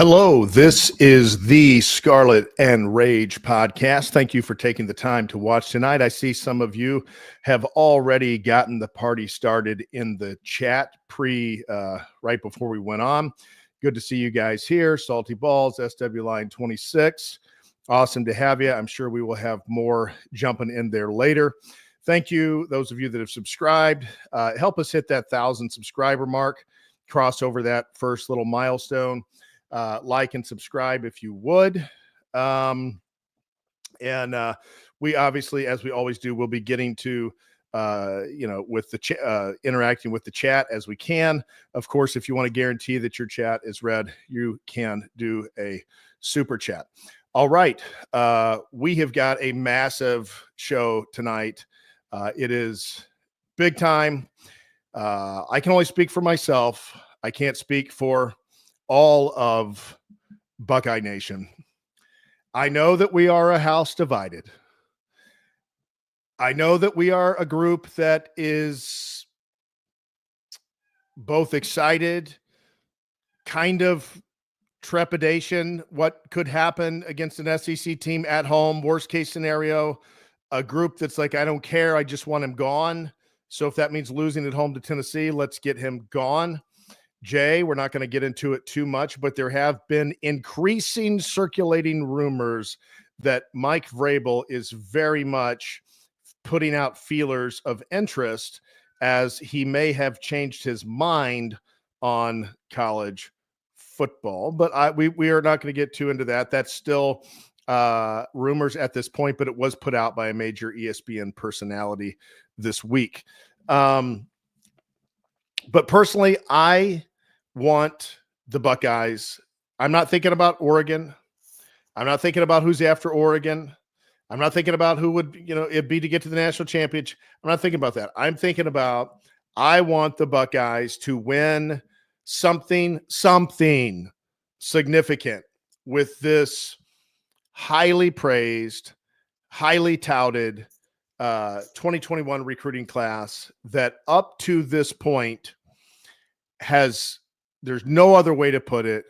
Hello, this is the Scarlet and Rage podcast. Thank you for taking the time to watch tonight. I see some of you have already gotten the party started in the chat right before we went on. Good to see you guys here. Salty Balls, SW Line 26. Awesome to have you. I'm sure we will have more jumping in there later. Thank you, those of you that have subscribed. Help us hit that 1,000 subscriber mark, cross over that first little milestone. Like and subscribe if you would. We obviously, as we always do, we'll be getting to, with the interacting with the chat as we can. Of course, if you want to guarantee that your chat is read, you can do a super chat. All right. We have got a massive show tonight. It is big time. I can only speak for myself. I can't speak for all of Buckeye Nation. I know that we are a house divided. I know that we are a group that is both excited, kind of trepidation, what could happen against an SEC team at home, worst case scenario, a group that's like, I don't care, I just want him gone. So if that means losing at home to Tennessee, let's get him gone. Jay, we're not going to get into it too much, but there have been increasing circulating rumors that Mike Vrabel is very much putting out feelers of interest as he may have changed his mind on college football. But we are not going to get too into that. That's still rumors at this point, but it was put out by a major ESPN personality this week. But personally, I want the Buckeyes. I'm not thinking about Oregon. I'm not thinking about who's after Oregon. I'm not thinking about who would, it be to get to the national championship. I'm not thinking about that. I'm thinking about, I want the Buckeyes to win something significant with this highly praised, highly touted 2021 recruiting class that up to this point there's no other way to put it,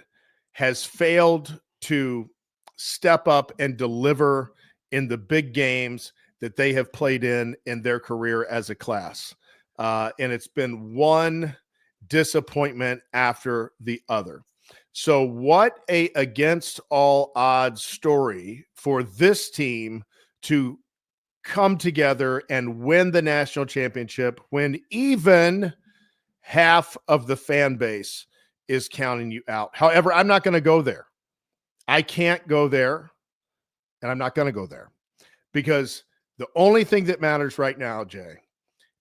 has failed to step up and deliver in the big games that they have played in their career as a class. And it's been one disappointment after the other. So what a against all odds story for this team to come together and win the national championship when even half of the fan base is counting you out. However, I'm not going to go there. I can't go there, and I'm not going to go there because the only thing that matters right now, Jay,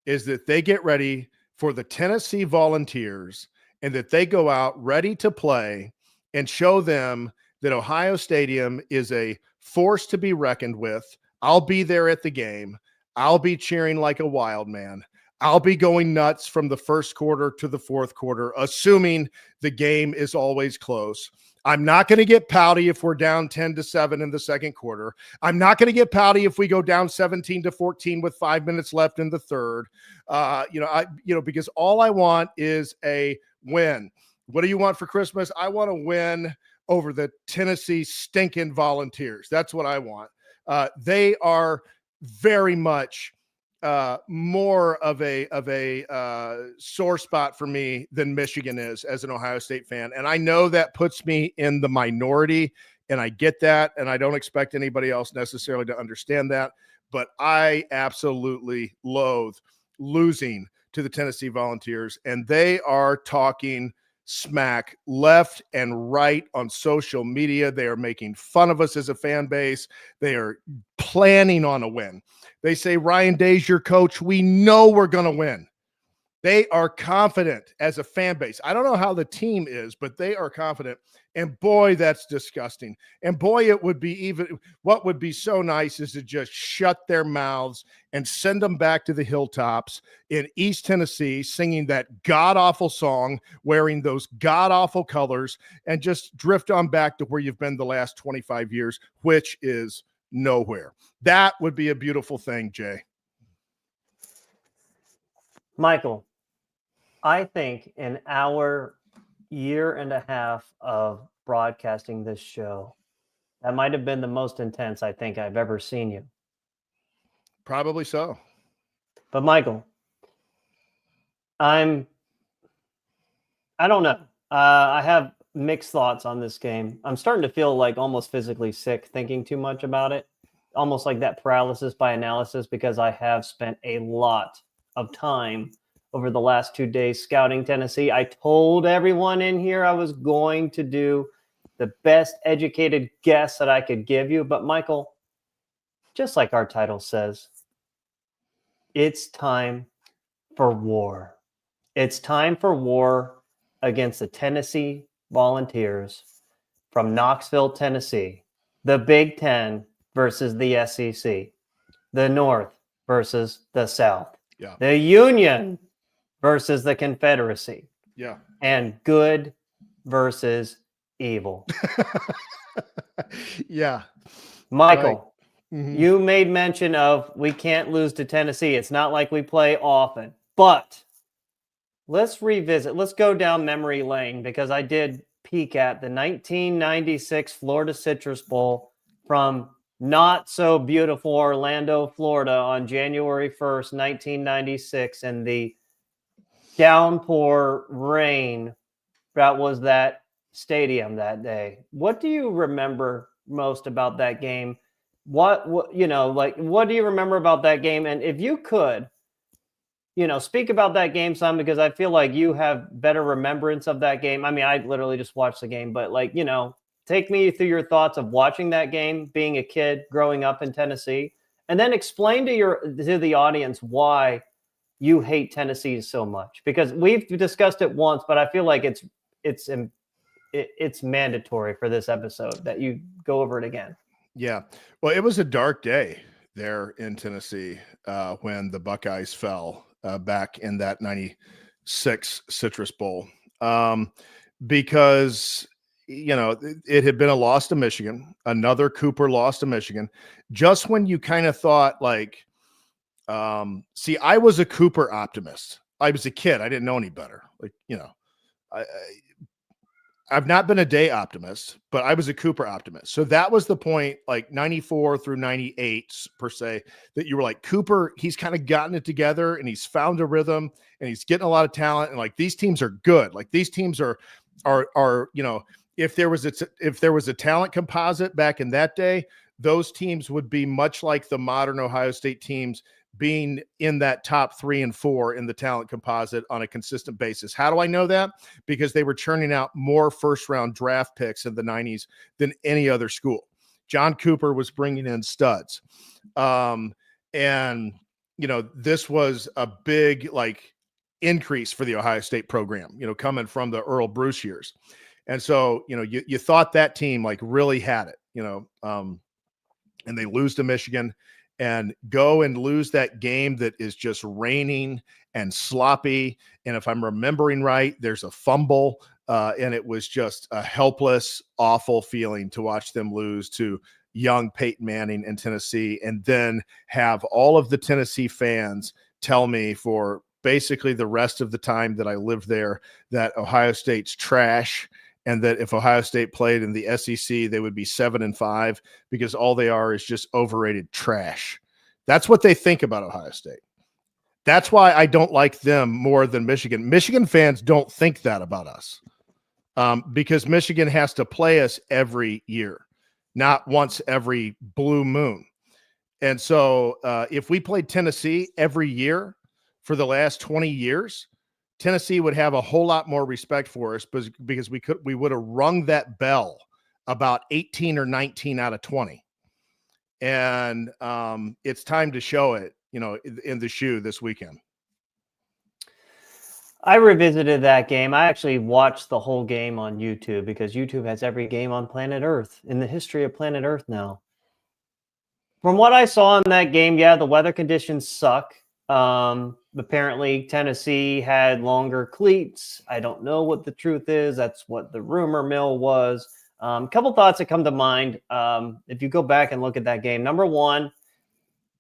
is that they get ready for the Tennessee Volunteers and that they go out ready to play and show them that Ohio Stadium is a force to be reckoned with. I'll be there at the game. I'll be cheering like a wild man. I'll be going nuts from the first quarter to the fourth quarter, assuming the game is always close. I'm not going to get pouty if we're down 10-7 in the second quarter. I'm not going to get pouty if we go down 17-14 with 5 minutes left in the third. Because all I want is a win. What do you want for Christmas? I want to win over the Tennessee stinking Volunteers. That's what I want. They are very much more of a sore spot for me than Michigan is as an Ohio State fan. And I know that puts me in the minority, and I get that, and I don't expect anybody else necessarily to understand that, but I absolutely loathe losing to the Tennessee Volunteers, and they are talking smack left and right on social media. They are making fun of us as a fan base. They are planning on a win. They say, Ryan Day's your coach. We know we're going to win. They are confident as a fan base. I don't know how the team is, but they are confident. And boy, that's disgusting. And boy, it would be what would be so nice is to just shut their mouths and send them back to the hilltops in East Tennessee, singing that god-awful song, wearing those god-awful colors, and just drift on back to where you've been the last 25 years, which is nowhere. That would be a beautiful thing, Jay. Michael, I think in our year and a half of broadcasting this show. That might have been the most intense I think I've ever seen you. Probably so. But Michael, I don't know. I have mixed thoughts on this game. I'm starting to feel like almost physically sick thinking too much about it. Almost like that paralysis by analysis, because I have spent a lot of time over the last 2 days scouting Tennessee. I told everyone in here I was going to do the best educated guess that I could give you. But Michael, just like our title says, it's time for war. It's time for war against the Tennessee Volunteers from Knoxville, Tennessee. The Big Ten versus the SEC. The North versus the South. Yeah. The Union versus the Confederacy. Yeah. And good versus evil. Yeah. Michael, right. Mm-hmm. You made mention of we can't lose to Tennessee. It's not like we play often. But let's revisit. Let's go down memory lane, because I did peek at the 1996 Florida Citrus Bowl from not so beautiful Orlando, Florida on January 1st, 1996, and the downpour rain that was that stadium that day. What do you remember most about that game? What do you remember about that game? And if you could, speak about that game some, because I feel like you have better remembrance of that game. I mean, I literally just watched the game, but take me through your thoughts of watching that game, being a kid growing up in Tennessee, and then explain to the audience why you hate Tennessee so much, because we've discussed it once, but I feel like it's mandatory for this episode that you go over it again. Yeah. Well, it was a dark day there in Tennessee when the Buckeyes fell back in that 96 Citrus Bowl, because, it had been a loss to Michigan, another Cooper loss to Michigan, just when you kind of thought like, I was a Cooper optimist. I was a kid. I didn't know any better. I've not been a day optimist, but I was a Cooper optimist. So that was the point, like 94 through 98 per se, that you were like, Cooper, he's kind of gotten it together and he's found a rhythm and he's getting a lot of talent. And like, these teams are good. Like these teams are, if there was a talent composite back in that day, those teams would be much like the modern Ohio State teams, being in that top 3 and 4 in the talent composite on a consistent basis. How do I know that? Because they were churning out more first-round draft picks in the 90s than any other school. John Cooper was bringing in studs. This was a big increase for the Ohio State program, coming from the Earl Bruce years. And so, you thought that team really had it, and they lose to Michigan and go and lose that game that is just raining and sloppy. And if I'm remembering right, there's a fumble, and it was just a helpless, awful feeling to watch them lose to young Peyton Manning in Tennessee, and then have all of the Tennessee fans tell me for basically the rest of the time that I lived there that Ohio State's trash, and that if Ohio State played in the SEC, they would be 7-5 because all they are is just overrated trash. That's what they think about Ohio State. That's why I don't like them more than Michigan. Michigan fans don't think that about us, because Michigan has to play us every year, not once every blue moon. And so if we played Tennessee every year for the last 20 years, Tennessee would have a whole lot more respect for us because we would have rung that bell about 18 or 19 out of 20. And it's time to show it, in the shoe this weekend. I revisited that game. I actually watched the whole game on YouTube, because YouTube has every game on planet Earth, in the history of planet Earth now. From what I saw in that game, yeah, the weather conditions suck. Apparently Tennessee had longer cleats. I don't know what the truth is. That's what the rumor mill was. A couple thoughts that come to mind. If you go back and look at that game, number one,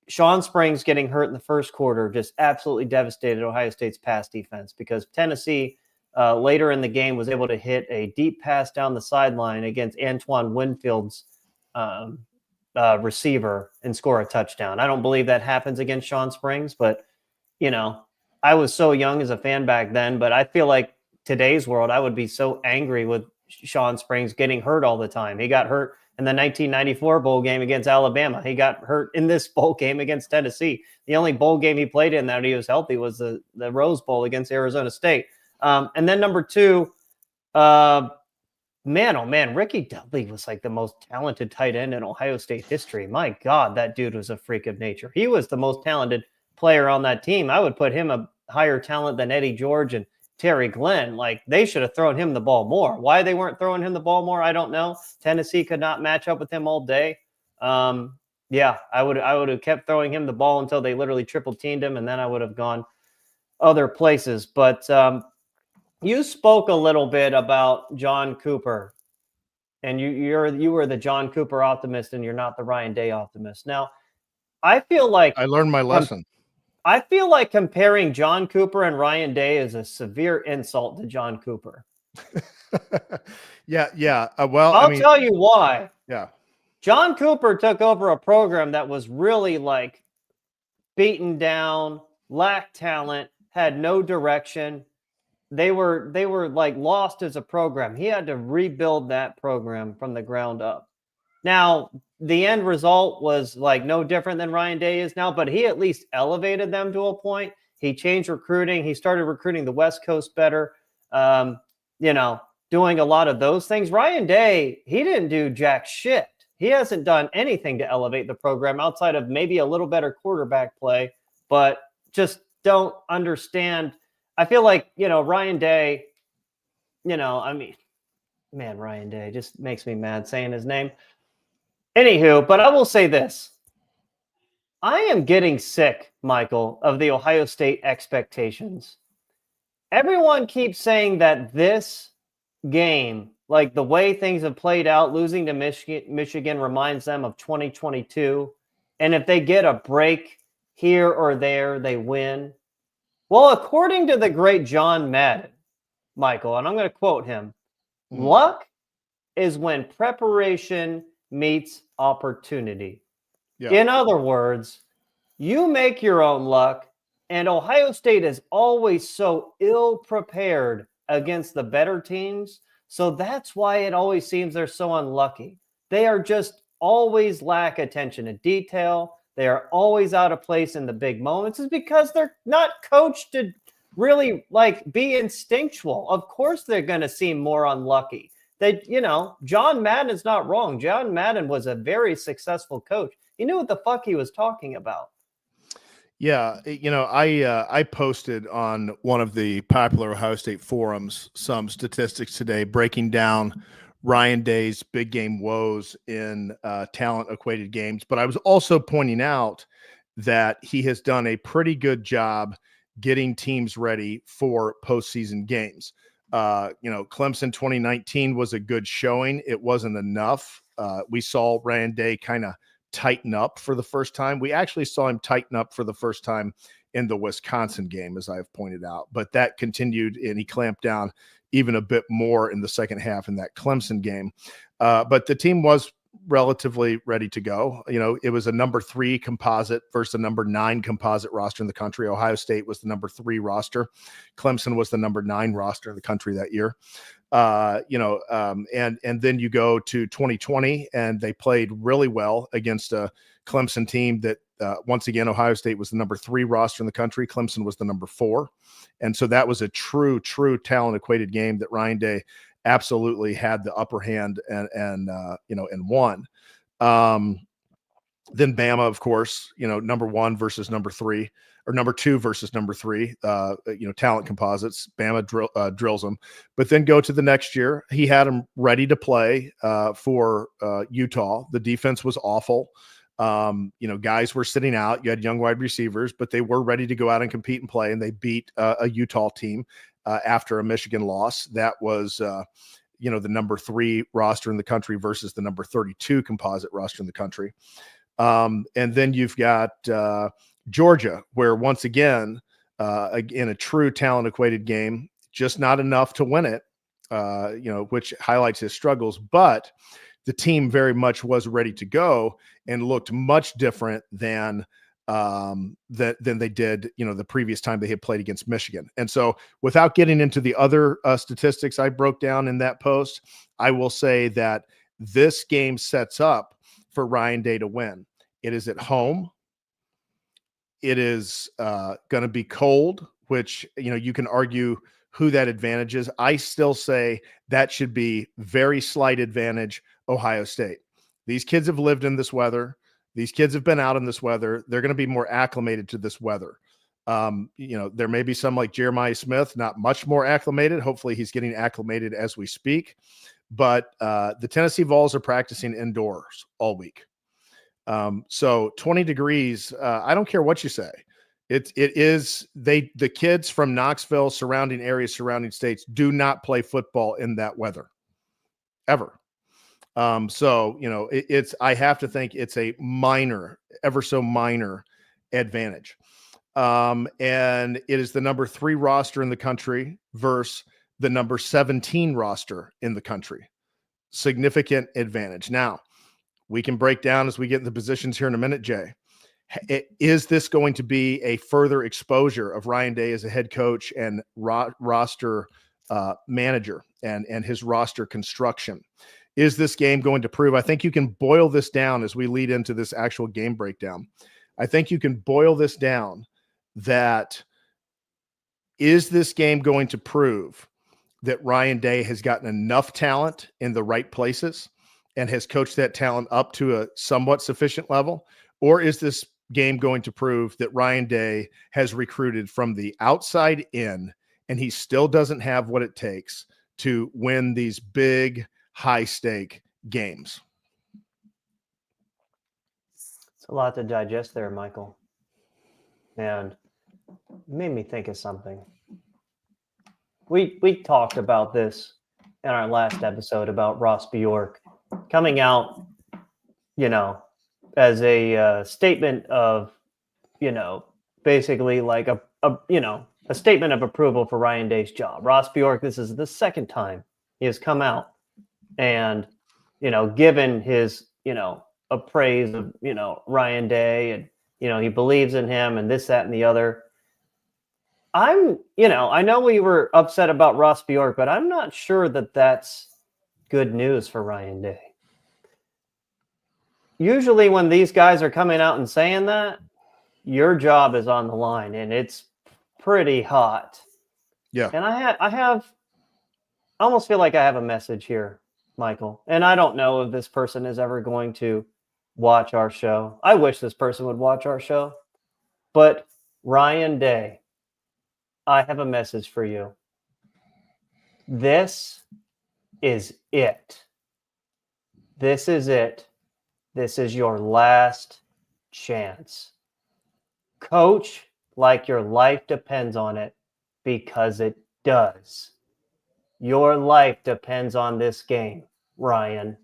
Sean Springs getting hurt in the first quarter just absolutely devastated Ohio State's pass defense, because Tennessee later in the game was able to hit a deep pass down the sideline against Antoine Winfield's receiver and score a touchdown. I don't believe that happens against Sean Springs, but I was so young as a fan back then, but I feel like today's world, I would be so angry with Sean Springs getting hurt all the time. He got hurt in the 1994 bowl game against Alabama. He got hurt in this bowl game against Tennessee. The only bowl game he played in that he was healthy was the Rose Bowl against Arizona State. And then number two, man, oh man, Ricky Dudley was like the most talented tight end in Ohio State history. My God, that dude was a freak of nature. He was the most talented player on that team. I would put him a higher talent than Eddie George and Terry Glenn. Like, they should have thrown him the ball more. Why they weren't throwing him the ball more, I don't know. Tennessee could not match up with him all day. Yeah, I would have kept throwing him the ball until they literally triple teamed him, and then I would have gone other places. But you spoke a little bit about John Cooper, and you were the John Cooper optimist, and you're not the Ryan Day optimist. Now, I feel like I learned my lesson. I feel like comparing John Cooper and Ryan Day is a severe insult to John Cooper. Yeah. Well, I'll tell you why. Yeah. John Cooper took over a program that was really like beaten down, lacked talent, had no direction. They were like lost as a program. He had to rebuild that program from the ground up. Now, the end result was like no different than Ryan Day is now, but he at least elevated them to a point. He changed recruiting. He started recruiting the West Coast better, doing a lot of those things. Ryan Day, he didn't do jack shit. He hasn't done anything to elevate the program outside of maybe a little better quarterback play, but just don't understand. I feel like, Ryan Day, man, Ryan Day just makes me mad saying his name. Anywho, but I will say this. I am getting sick, Michael, of the Ohio State expectations. Everyone keeps saying that this game, like the way things have played out, losing to Michigan reminds them of 2022. And if they get a break here or there, they win. Well, according to the great John Madden, Michael, and I'm going to quote him, luck is when preparation meets opportunity. Yeah. In other words, you make your own luck, and Ohio State is always so ill-prepared against the better teams. So that's why it always seems they're so unlucky. They are just always lack attention to detail. They are always out of place in the big moments. It's because they're not coached to really be instinctual. Of course, they're going to seem more unlucky. John Madden is not wrong. John Madden was a very successful coach. He knew what the fuck he was talking about. Yeah, I posted on one of the popular Ohio State forums some statistics today breaking down Ryan Day's big game woes in talent-equated games. But I was also pointing out that he has done a pretty good job getting teams ready for postseason games. Clemson 2019 was a good showing. It wasn't enough. We saw Ryan Day kind of tighten up for the first time. We actually saw him tighten up for the first time in the Wisconsin game, as I've pointed out, but that continued and he clamped down even a bit more in the second half in that Clemson game. But the team was relatively ready to go. It was a number 3 composite versus a number 9 composite roster in the country. Ohio State was the number 3 roster. Clemson was the number 9 roster in the country that year. And then you go to 2020 and they played really well against a Clemson team that once again, Ohio State was the number 3 roster in the country. Clemson was the number 4. And so that was a true talent equated game that Ryan Day absolutely had the upper hand and won. Then Bama, of course, number 1 versus number 3, or number 2 versus number 3, talent composites. Bama drills them. But then go to the next year. He had them ready to play for Utah. The defense was awful. Guys were sitting out. You had young wide receivers, but they were ready to go out and compete and play, and they beat a Utah team after a Michigan loss. That was the number 3 roster in the country versus the number 32 composite roster in the country. And then you've got Georgia, where once again, in a true talent equated game, just not enough to win it, which highlights his struggles. But the team very much was ready to go and looked much different than they did, the previous time they had played against Michigan. And so, without getting into the other statistics I broke down in that post, I will say that this game sets up for Ryan Day to win. It is at home. It is going to be cold, which, you can argue who that advantage is. I still say that should be very slight advantage Ohio State. These kids have lived in this weather. These kids have been out in this weather. They're going to be more acclimated to this weather. There may be some like Jeremiah Smith, not much more acclimated. Hopefully he's getting acclimated as we speak. But the Tennessee Vols are practicing indoors all week. So 20 degrees, I don't care what you say. The kids from Knoxville, surrounding areas, surrounding states do not play football in that weather ever. I have to think it's a ever so minor advantage. And it is the number 3 roster in the country versus the number 17 roster in the country. Significant advantage. Now, we can break down as we get into positions here in a minute, Jay. Is this going to be a further exposure of Ryan Day as a head coach and roster manager and his roster construction? Is this game going to prove? I think you can boil this down as we lead into this actual game breakdown. I think you can boil this down that is this game going to prove that Ryan Day has gotten enough talent in the right places and has coached that talent up to a somewhat sufficient level? Or is this game going to prove that Ryan Day has recruited from the outside in and he still doesn't have what it takes to win these big, high-stake games? It's a lot to digest there, Michael. And it made me think of something. We talked about this in our last episode about Ross Bjork coming out, as a statement of, basically like a statement of approval for Ryan Day's job. Ross Bjork, this is the second time he has come out and, given his, appraise of, Ryan Day and, he believes in him and this, that, and the other. I know we were upset about Ross Bjork, but I'm not sure that that's good news for Ryan Day. Usually when these guys are coming out and saying that, your job is on the line and it's pretty hot. Yeah. And I almost feel like I have a message here, Michael. And I don't know if this person is ever going to watch our show. I wish this person would watch our show. But Ryan Day, I have a message for you. This is it. This is it. This is your last chance. Coach like your life depends on it, because it does. Your life depends on this game, Ryan.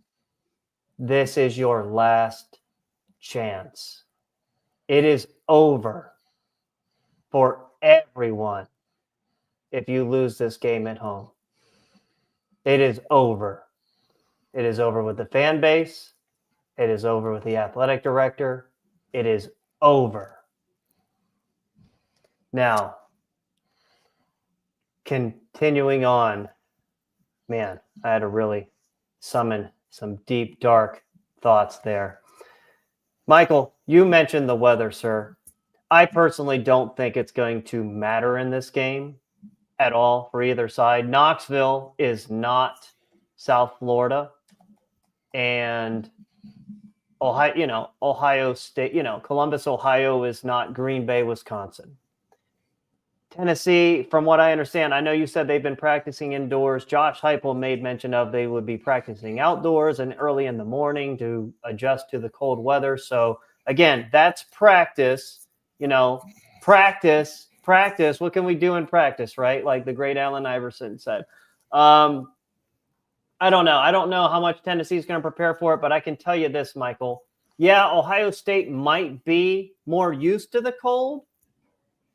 This is your last chance. It is over for everyone if you lose this game at home. It is over. It is over with the fan base. It is over with the athletic director. It is over. Now, continuing on, man, I had to really summon some deep, dark thoughts there. Michael, you mentioned the weather, sir. I personally don't think it's going to matter in this game at all for either side. Knoxville is not South Florida, and Ohio State, Columbus, Ohio is not Green Bay, Wisconsin. Tennessee, from what I understand, I know you said they've been practicing indoors. Josh Heupel made mention of they would be practicing outdoors and early in the morning to adjust to the cold weather. So again, that's practice, practice. What can we do in practice, right? Like the great Allen Iverson said. I don't know. I don't know how much Tennessee is going to prepare for it, but I can tell you this, Michael. Yeah, Ohio State might be more used to the cold,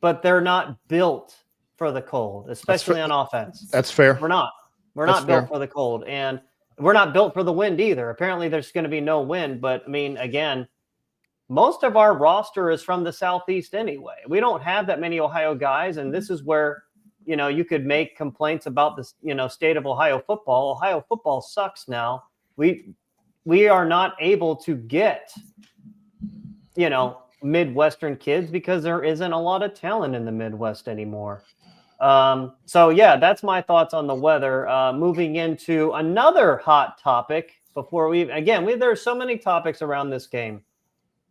but they're not built for the cold, especially on offense. That's fair. We're not. We're not built for the cold, and we're not built for the wind either. Apparently, there's going to be no wind, but I mean, again, most of our roster is from the Southeast anyway. We don't have that many Ohio guys, and this is where, you could make complaints about this, state of Ohio football. Ohio football sucks now. We are not able to get, Midwestern kids because there isn't a lot of talent in the Midwest anymore. So yeah, that's my thoughts on the weather. Moving into another hot topic before there's so many topics around this game.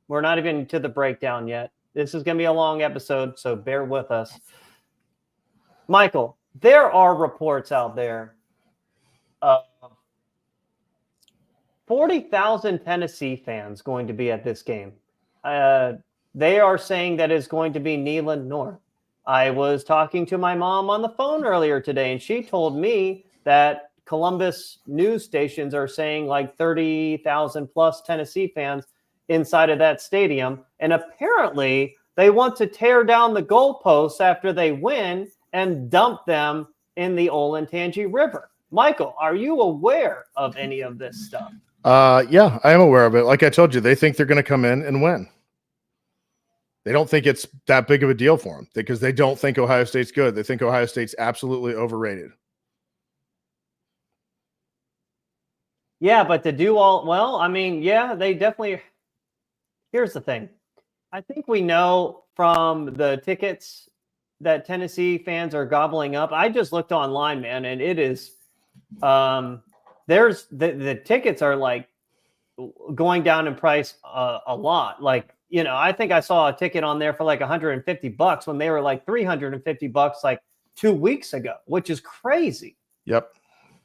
We're not even to the breakdown yet. This is going to be a long episode, so bear with us. Michael, there are reports out there of 40,000 Tennessee fans going to be at this game. They are saying that it's going to be Neyland North. I was talking to my mom on the phone earlier today, and she told me that Columbus news stations are saying like 30,000 plus Tennessee fans inside of that stadium. And apparently they want to tear down the goalposts after they win and dump them in the Olentangy River. Michael, are you aware of any of this stuff? Yeah, I am aware of it. Like I told you, they think they're going to come in and win. They don't think it's that big of a deal for them because they don't think Ohio State's good. They think Ohio State's absolutely overrated. Yeah, but to do they definitely. Here's the thing. I think we know from the tickets that Tennessee fans are gobbling up. I just looked online, man, and it is there's the tickets are like going down in price a lot. Like, I think I saw a ticket on there for like $150 when they were like $350 like 2 weeks ago, which is crazy. Yep.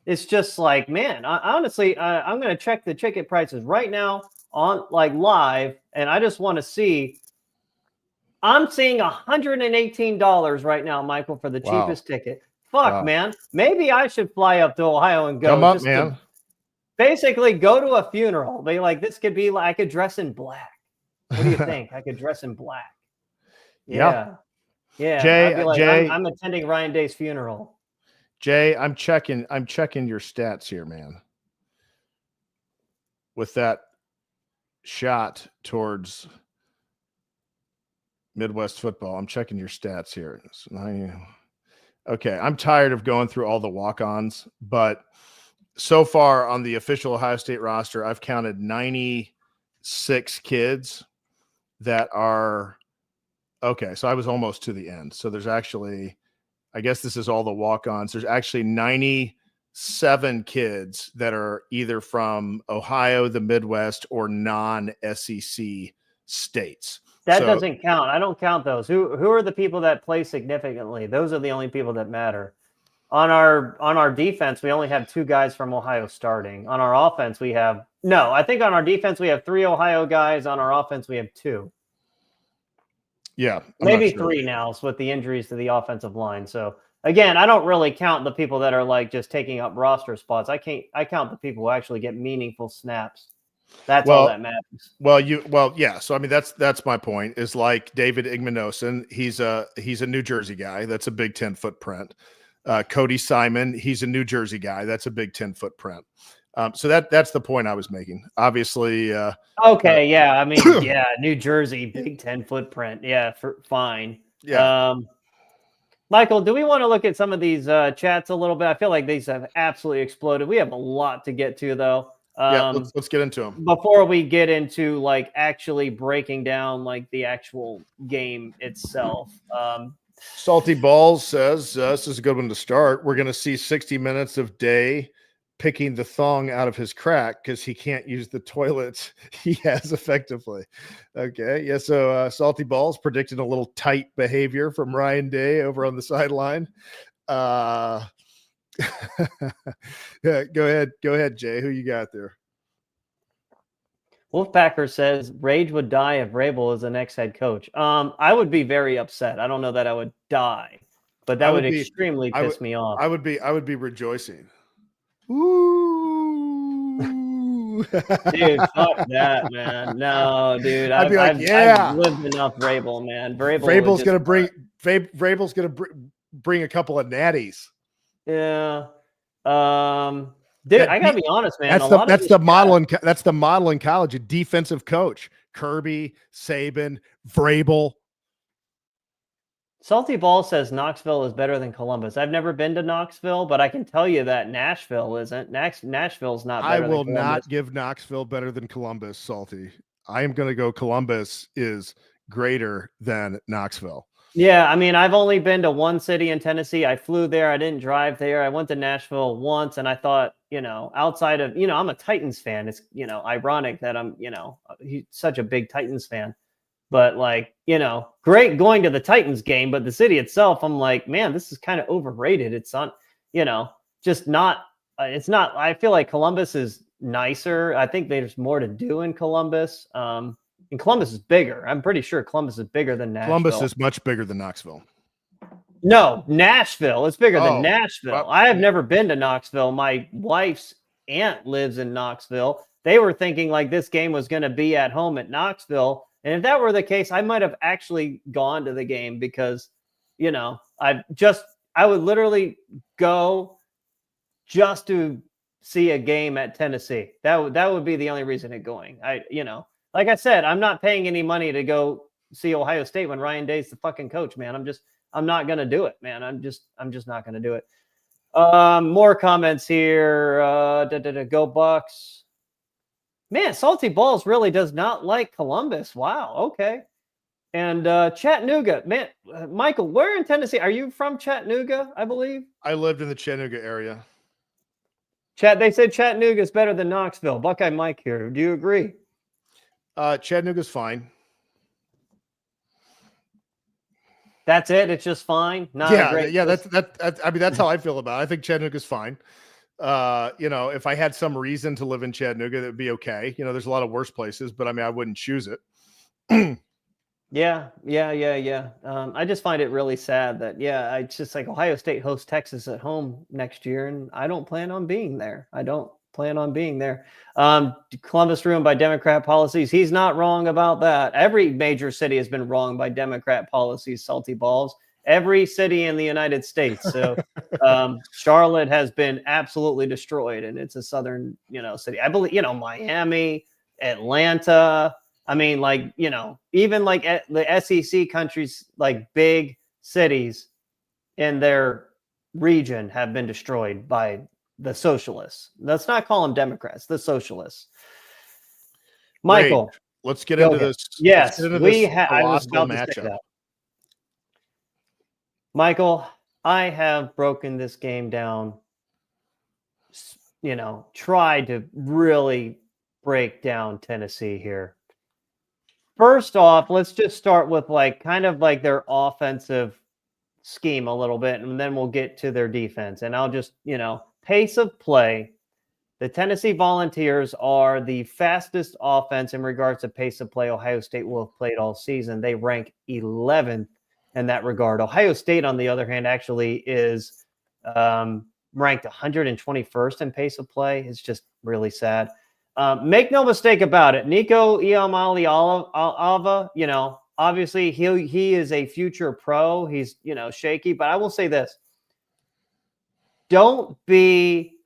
It's just like, man, honestly, I'm going to check the ticket prices right now on like live, and I just want to see. I'm seeing $118 right now, Michael, for the cheapest ticket. Fuck, man. Maybe I should fly up to Ohio and go. Come up, man. Basically, go to a funeral. Be like, this could be like, I could dress in black. What do you think? I could dress in black. Yeah. Jay, I'd be like, Jay, I'm attending Ryan Day's funeral. Jay, I'm checking your stats here, man. With that shot towards Midwest football, I'm checking your stats here. Okay, I'm tired of going through all the walk-ons, but so far on the official Ohio State roster, I've counted 96 kids that are okay. So I was almost to the end. So there's actually, I guess this is all the walk-ons. There's actually 97 kids that are either from Ohio, the Midwest, or non-SEC states. That doesn't count. I don't count those. Who are the people that play significantly? Those are the only people that matter. On our defense, we only have 2 guys from Ohio starting. On our offense, I think on our defense we have 3 Ohio guys. On our offense, we have 2. Yeah, maybe 3 now with the injuries to the offensive line. So again, I don't really count the people that are like just taking up roster spots. I count the people who actually get meaningful snaps. That's all that matters. Yeah. So I mean, that's my point. Is like David Igmanosin. He's a New Jersey guy. That's a Big Ten footprint. Cody Simon. He's a New Jersey guy. That's a Big Ten footprint. So that's the point I was making. Obviously. Okay. Yeah. I mean, yeah. New Jersey, Big Ten footprint. Yeah. Fine. Yeah. Michael, do we want to look at some of these chats a little bit? I feel like these have absolutely exploded. We have a lot to get to, though. Let's get into them before we get into like actually breaking down like the actual game itself. Salty Balls says this is a good one to start. We're going to see 60 minutes of Day picking the thong out of his crack because he can't use the toilets he has effectively. Okay, yeah. So Salty Balls predicted a little tight behavior from Ryan Day over on the sideline. Yeah, go ahead, Jay. Who you got there? Wolfpacker says Rage would die if Vrabel is the next head coach. I would be very upset. I don't know that I would die, but that would extremely piss me off. I would be rejoicing. Ooh, dude, fuck that, man. No, dude. I'd be like, I've lived enough Vrabel, man. bring a couple of natties. Yeah. Dude, I gotta be honest, man. That's the model in college. A defensive coach, Kirby, Saban, Vrabel. Salty Ball says Knoxville is better than Columbus. I've never been to Knoxville, but I can tell you that Nashville isn't. Nashville's not better I will than Columbus. not give Knoxville better than Columbus, Salty. I am going to go Columbus is greater than Knoxville. Yeah, I mean, I've only been to one city in Tennessee. I flew there. I didn't drive there. I went to Nashville once, and I thought, outside of, I'm a Titans fan. It's, ironic that I'm, he's such a big Titans fan. But great going to the Titans game, but the city itself, I'm like, man, this is kind of overrated. It's on, just not, it's not, I feel like Columbus is nicer. I think there's more to do in Columbus. And Columbus is bigger. I'm pretty sure Columbus is bigger than Nashville. Columbus is much bigger than Knoxville. No, Nashville. It's bigger than Nashville. Well, I have never been to Knoxville. My wife's aunt lives in Knoxville. They were thinking like this game was going to be at home at Knoxville. And if that were the case, I might have actually gone to the game because, I would literally go just to see a game at Tennessee. That would be the only reason of going. Like I said, I'm not paying any money to go see Ohio State when Ryan Day's the fucking coach, man. I'm not going to do it, man. I'm just not going to do it. More comments here. Go Bucks. Man, Salty Balls really does not like Columbus. Wow. Okay. And Chattanooga, man, Michael, where in Tennessee? Are you from Chattanooga, I believe? I lived in the Chattanooga area. They said Chattanooga is better than Knoxville. Buckeye Mike here. Do you agree? Chattanooga's fine. That's it. It's just fine. Not that's I mean, that's how I feel about it. I think Chattanooga's fine. If I had some reason to live in Chattanooga, that would be okay. There's a lot of worse places, but I mean, I wouldn't choose it. Yeah. I just find it really sad that, it's just like Ohio State hosts Texas at home next year, and I don't plan on being there. Columbus ruined by Democrat policies. He's not wrong about that. Every major city has been wronged by Democrat policies, Salty Balls. Every city in the United States. So Charlotte has been absolutely destroyed, and it's a southern, city. I believe, Miami, Atlanta. I mean, even like the SEC countries, like big cities in their region have been destroyed by the socialists. Let's not call them Democrats, the socialists. Michael. Great. Let's get into this. Yes, I was about to say that. Michael, I have broken this game down, tried to really break down Tennessee here. First off, let's just start with kind of their offensive scheme a little bit, and then we'll get to their defense. And I'll just, pace of play. The Tennessee Volunteers are the fastest offense in regards to pace of play Ohio State will have played all season. They rank 11th in that regard. Ohio State, on the other hand, actually is ranked 121st in pace of play. It's just really sad. Make no mistake about it. Nico Iamaleava, obviously he is a future pro. He's, shaky, but I will say this. Don't be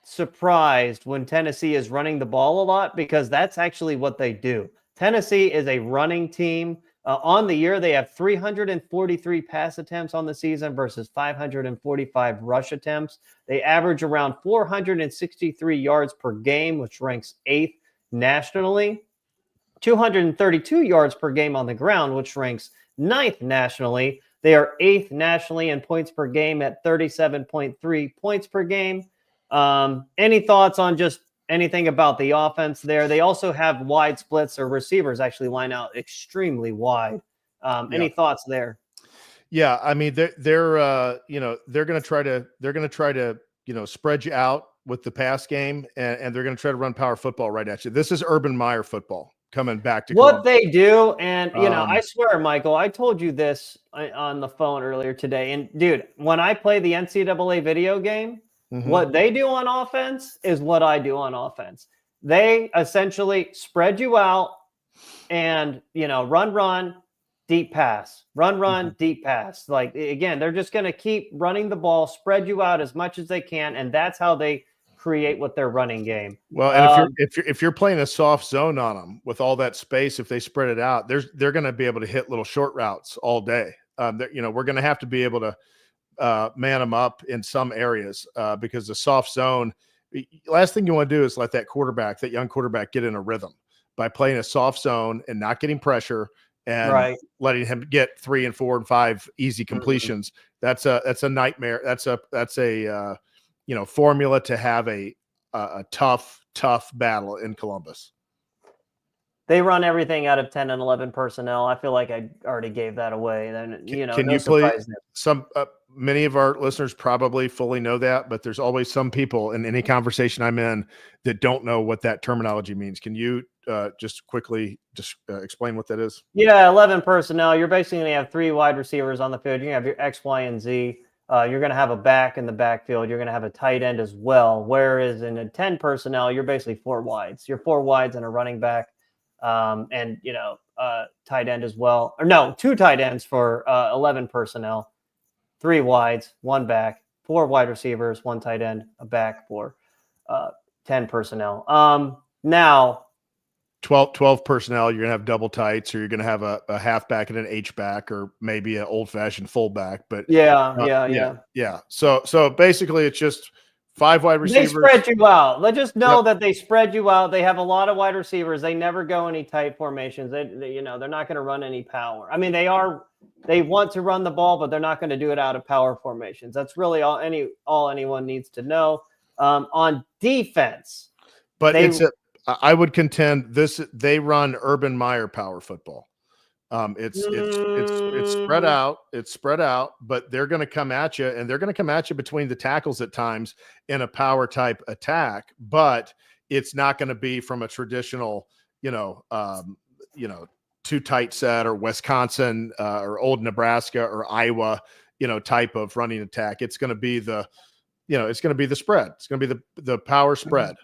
surprised when Tennessee is running the ball a lot, because that's actually what they do. Tennessee is a running team. On the year, they have 343 pass attempts on the season versus 545 rush attempts. They average around 463 yards per game, which ranks 8th nationally. 232 yards per game on the ground, which ranks 9th nationally. They are 8th nationally in points per game at 37.3 points per game. Any thoughts on just anything about the offense there? They also have wide splits, or receivers actually line out extremely wide. Any thoughts there? Yeah, I mean, they're going to try to spread you out with the pass game, and they're going to try to run power football right at you. This is Urban Meyer football coming back to what they do. And I swear, Michael, I told you this on the phone earlier today. And dude, when I play the NCAA video game, what they do on offense is what I do on offense. They essentially spread you out and, run, deep pass, run, deep pass. Like, again, they're just going to keep running the ball, spread you out as much as they can, and that's how they create with their running game. Well, and if you're playing a soft zone on them with all that space, if they spread it out, they're going to be able to hit little short routes all day. We're going to have to be able to man them up in some areas because the soft zone. Last thing you want to do is let that young quarterback, get in a rhythm by playing a soft zone and not getting pressure and letting him get 3 and 4 and 5 easy completions. That's a nightmare. That's a formula to have a tough battle in Columbus. They run everything out of 10 and 11 personnel. I feel like I already gave that away. Then, can you please? Many of our listeners probably fully know that, but there's always some people in any conversation I'm in that don't know what that terminology means. Can you just quickly explain what that is? Yeah, 11 personnel. You're basically going to have 3 wide receivers on the field. You're going to have your X, Y, and Z. You're going to have a back in the backfield. You're going to have a tight end as well. Whereas in a 10 personnel, you're basically 4 wides. You're 4 wides and a running back. And tight end as well, or no, 2 tight ends for 11 personnel, 3 wides, 1 back, 4 wide receivers, 1 tight end, a back for 10 personnel. Now 12 personnel, you're gonna have double tights, or you're gonna have a halfback and an H back, or maybe an old fashioned fullback. But yeah. So basically, it's just 5 wide receivers. They spread you out. Let's just know that they spread you out. They have a lot of wide receivers. They never go any tight formations. They're not going to run any power. I mean, they want to run the ball, but they're not going to do it out of power formations. That's really all anyone needs to know. On defense, but I would contend they run Urban Meyer power football. It's spread out. It's spread out, but they're going to come at you, and they're going to come at you between the tackles at times in a power type attack. But it's not going to be from a traditional, 2 tight set or Wisconsin or old Nebraska or Iowa, type of running attack. It's going to be the spread. It's going to be the power spread.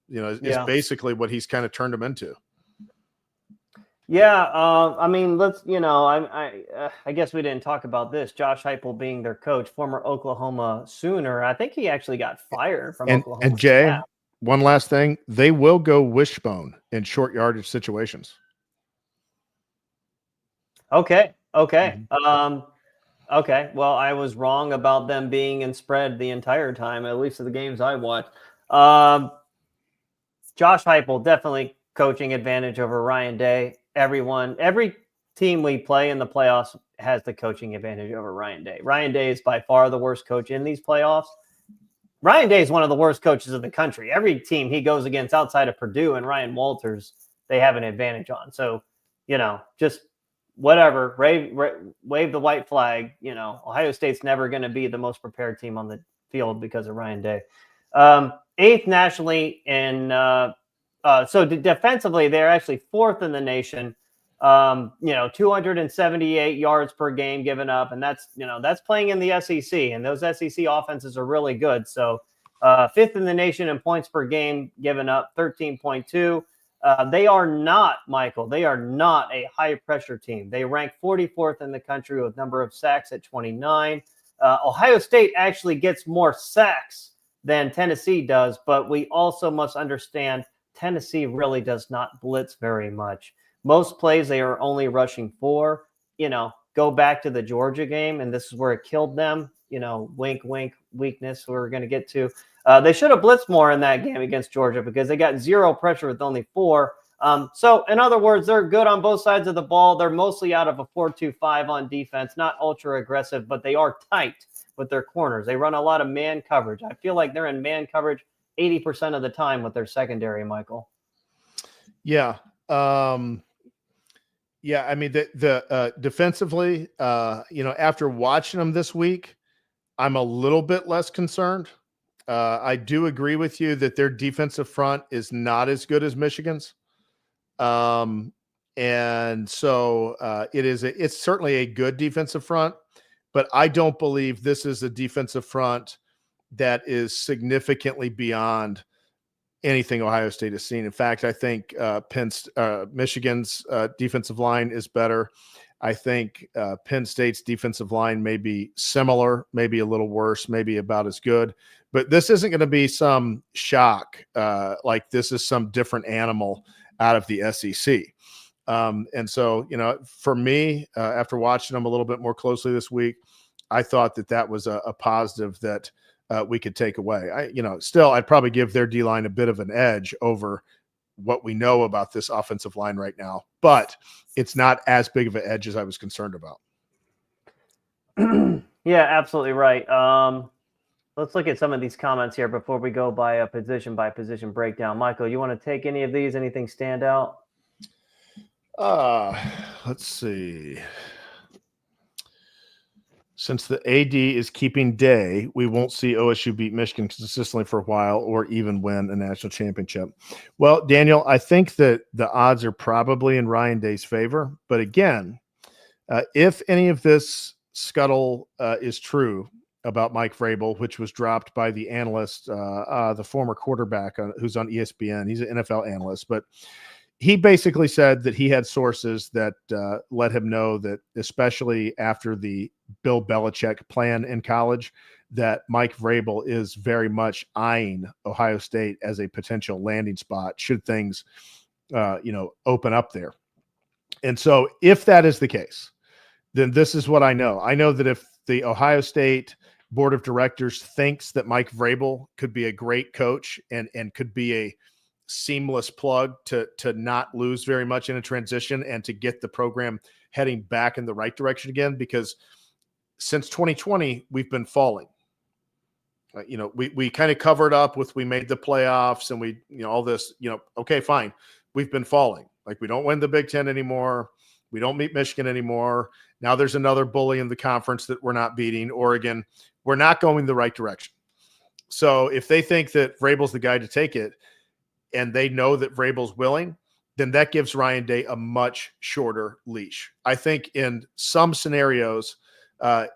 Is basically what he's kind of turned them into. Yeah, I mean, I guess we didn't talk about this. Josh Heupel being their coach, former Oklahoma Sooner. I think he actually got fired from Oklahoma. And Jay, one last thing, they will go wishbone in short yardage situations. Okay. Okay. Well, I was wrong about them being in spread the entire time, at least of the games I watched. Josh Heupel definitely coaching advantage over Ryan Day. Every team we play in the playoffs has the coaching advantage over Ryan Day. Ryan Day is by far the worst coach in these playoffs. Ryan Day is one of the worst coaches of the country. Every team he goes against outside of Purdue and Ryan Walters, they have an advantage on. So, just whatever, wave the white flag. Ohio State's never going to be the most prepared team on the field because of Ryan Day. 8th nationally in so defensively, they're actually 4th in the nation. 278 yards per game given up, and that's playing in the SEC, and those SEC offenses are really good. So 5th in the nation in points per game given up, 13.2. They are not, Michael. They are not a high pressure team. They rank 44th in the country with number of sacks at 29. Ohio State actually gets more sacks than Tennessee does, but we also must understand Tennessee really does not blitz very much. Most plays, they are only rushing 4. Go back to the Georgia game, and this is where it killed them. Wink, wink, weakness we're going to get to. They should have blitzed more in that game against Georgia because they got 0 pressure with only 4. So, in other words, they're good on both sides of the ball. They're mostly out of a 4-2-5 on defense, not ultra aggressive, but they are tight with their corners. They run a lot of man coverage. I feel like they're in man coverage 80% of the time with their secondary, Michael. Yeah. I mean, the defensively, after watching them this week, I'm a little bit less concerned. I do agree with you that their defensive front is not as good as Michigan's. And so it's certainly a good defensive front, but I don't believe this is a defensive front that is significantly beyond anything Ohio State has seen. In fact, I think Michigan's defensive line is better. I think Penn State's defensive line may be similar, maybe a little worse, maybe about as good. But this isn't going to be some shock, like this is some different animal out of the SEC. And so, for me, after watching them a little bit more closely this week, I thought that was a positive that we could take away. Still, I'd probably give their D-line a bit of an edge over what we know about this offensive line right now, but it's not as big of an edge as I was concerned about. Yeah, absolutely right. Let's look at some of these comments here before we go by position breakdown. Michael, you want to take any of these? Anything stand out? Let's see. Since the AD is keeping day, we won't see OSU beat Michigan consistently for a while or even win a national championship. Well, Daniel, I think that the odds are probably in Ryan Day's favor. But again, if any of this scuttle is true about Mike Vrabel, which was dropped by the analyst, the former quarterback who's on ESPN, he's an NFL analyst, but he basically said that he had sources that let him know that, especially after the Bill Belichick plan in college, that Mike Vrabel is very much eyeing Ohio State as a potential landing spot should things, open up there. And so if that is the case, then this is what I know. I know that if the Ohio State board of directors thinks that Mike Vrabel could be a great coach and could be a seamless plug to not lose very much in a transition and to get the program heading back in the right direction again, because since 2020 we've been falling. We kind of covered up with, we made the playoffs and we all this, okay, fine, we've been falling. Like, we don't win the Big Ten anymore, we don't beat Michigan anymore, now there's another bully in the conference that we're not beating, Oregon. We're not going the right direction. So if they think that Vrabel's the guy to take it, and they know that Vrabel's willing, then that gives Ryan Day a much shorter leash. I think in some scenarios,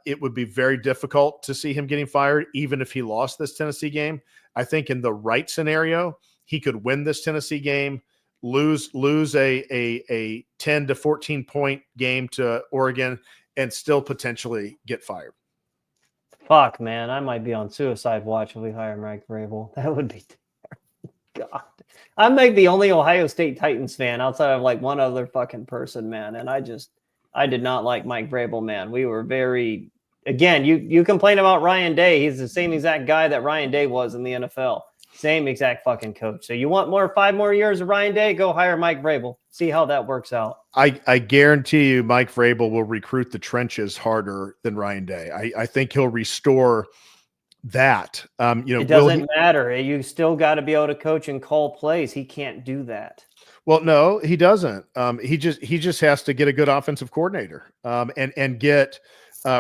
it would be very difficult to see him getting fired, even if he lost this Tennessee game. I think in the right scenario, he could win this Tennessee game, lose a 10 to 14 point game to Oregon, and still potentially get fired. Fuck, man, I might be on suicide watch if we hire Mike Vrabel. That would be God. I'm like the only Ohio State Titans fan outside of like one other fucking person, man. And I did not like Mike Vrabel, man. We were very, again, you complain about Ryan Day. He's the same exact guy that Ryan Day was in the NFL. Same exact fucking coach. So you want 5 more years of Ryan Day? Go hire Mike Vrabel. See how that works out. I guarantee you Mike Vrabel will recruit the trenches harder than Ryan Day. I think he'll restore that. It doesn't matter. You still got to be able to coach and call plays. He can't do that. Well, no, he doesn't. He just has to get a good offensive coordinator and get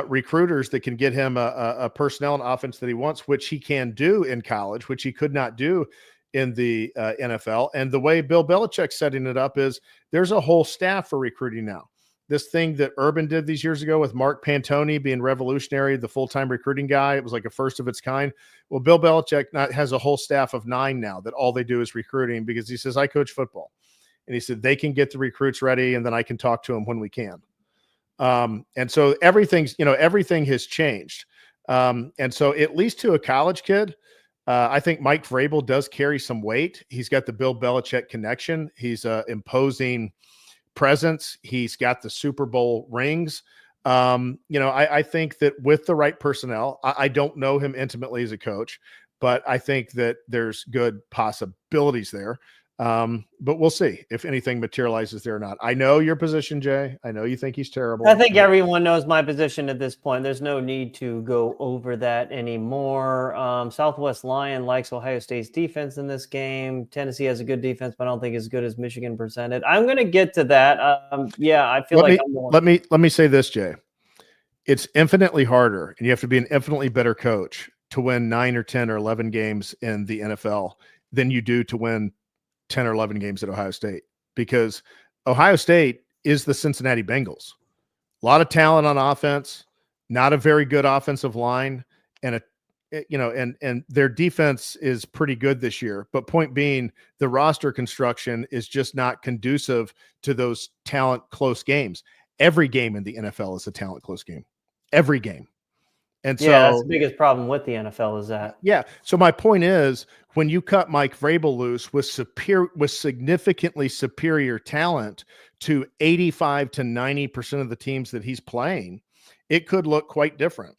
recruiters that can get him a personnel and offense that he wants, which he can do in college, which he could not do in the NFL. And the way Bill Belichick's setting it up is there's a whole staff for recruiting now. This thing that Urban did these years ago with Mark Pantoni being revolutionary, the full-time recruiting guy, it was like a first of its kind. Well, Bill Belichick has a whole staff of 9 now that all they do is recruiting, because he says, I coach football. And he said, they can get the recruits ready, and then I can talk to them when we can. And so everything has changed. And so at least to a college kid, I think Mike Vrabel does carry some weight. He's got the Bill Belichick connection. He's imposing presence. He's got the Super Bowl rings. I think that with the right personnel, I don't know him intimately as a coach, but I think that there's good possibilities there. But we'll see if anything materializes there or not. I know your position, Jay. I know you think he's terrible. I think everyone knows my position at this point. There's no need to go over that anymore. Southwest Lion likes Ohio State's defense in this game. Tennessee has a good defense, but I don't think as good as Michigan presented. I'm going to get to that. I feel let me say this, Jay. It's infinitely harder, and you have to be an infinitely better coach to win 9 or 10 or 11 games in the NFL than you do to win 10 or 11 games at Ohio State, because Ohio State is the Cincinnati Bengals. A lot of talent on offense, not a very good offensive line, and and their defense is pretty good this year. But point being, the roster construction is just not conducive to those talent close games. Every game in the NFL is a talent close game. Every game. And Yeah, that's the so, biggest problem with the NFL is that. yeah. So my point is, when you cut Mike Vrabel loose with significantly superior talent to 85 to 90% of the teams that he's playing, it could look quite different.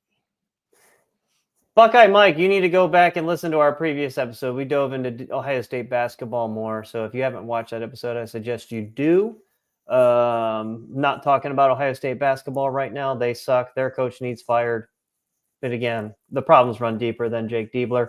Buckeye Mike, you need to go back and listen to our previous episode. We dove into Ohio State basketball more. So if you haven't watched that episode, I suggest you do. Not talking about Ohio State basketball right now. They suck. Their coach needs fired. But again, the problems run deeper than Jake Diebler.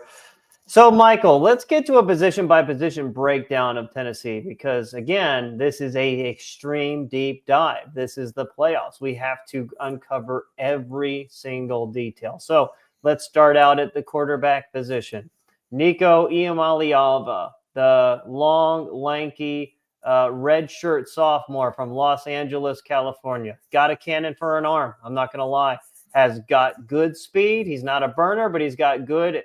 So, Michael, let's get to a position-by-position breakdown of Tennessee because, again, this is a extreme deep dive. This is the playoffs. We have to uncover every single detail. So let's start out at the quarterback position. Nico Iamaleava, the long, lanky, red shirt sophomore from Los Angeles, California. Got a cannon for an arm. I'm not going to lie. Has got good speed. He's not a burner, but he's got good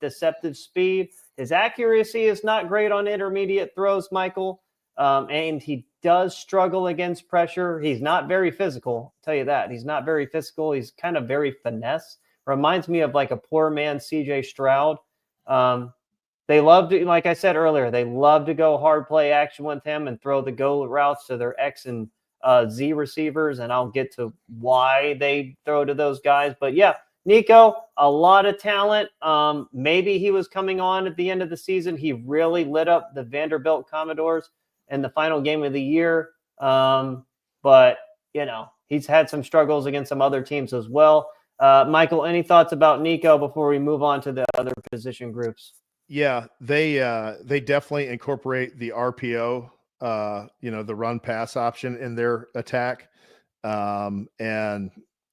deceptive speed. His accuracy is not great on intermediate throws, Michael. And he does struggle against pressure. He's not very physical. I'll tell you that. He's not very physical. He's kind of very finesse. Reminds me of like a poor man CJ Stroud. They love to, like I said earlier, they love to go hard play action with him and throw the go routes to their X and Z receivers, and I'll get to why they throw to those guys. But yeah, Nico, a lot of talent. Maybe he was coming on at the end of the season. He really lit up the Vanderbilt Commodores in the final game of the year. But, he's had some struggles against some other teams as well. Michael, any thoughts about Nico before we move on to the other position groups? Yeah, they definitely incorporate the RPO, the run pass option in their attack. And,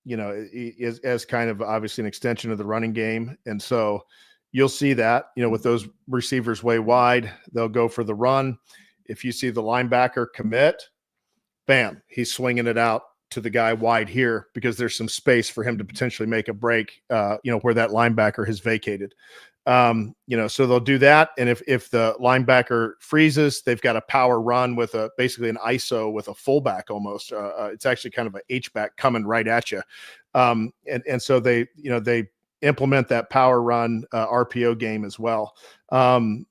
as kind of obviously an extension of the running game. And so you'll see that, with those receivers way wide, they'll go for the run. If you see the linebacker commit, bam, he's swinging it out to the guy wide here because there's some space for him to potentially make a break, where that linebacker has vacated. So they'll do that. And if the linebacker freezes, they've got a power run with basically an ISO with a fullback almost. It's actually kind of an H-back coming right at you. And so they implement that power run RPO game as well. The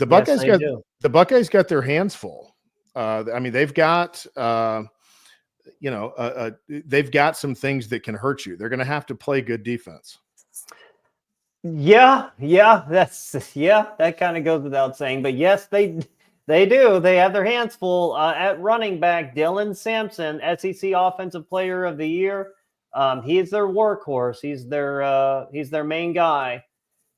Buckeyes got their hands full. They've got they've got some things that can hurt you. They're going to have to play good defense. Yeah, that kind of goes without saying. But yes, they do. They have their hands full at running back. Dylan Sampson, SEC Offensive Player of the Year. He is their workhorse. He's their main guy.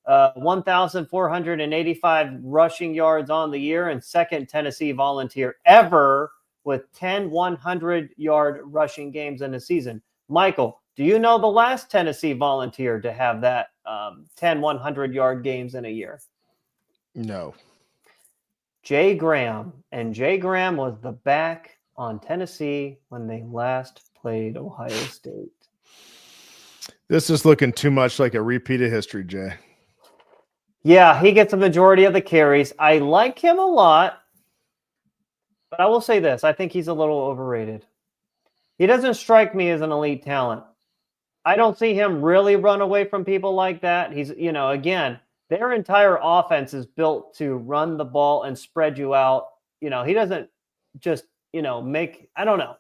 1,485 rushing yards on the year and second Tennessee Volunteer ever with 10 100-yard rushing games in a season. Michael, do you know the last Tennessee Volunteer to have that 10 100-yard games in a year? No. Jay Graham. And Jay Graham was the back on Tennessee when they last played Ohio State. This is looking too much like a repeat of history, Jay. Yeah, he gets a majority of the carries. I like him a lot, but I will say this. I think he's a little overrated. He doesn't strike me as an elite talent. I don't see him really run away from people like that. He's, again, their entire offense is built to run the ball and spread you out. He doesn't just, I don't know.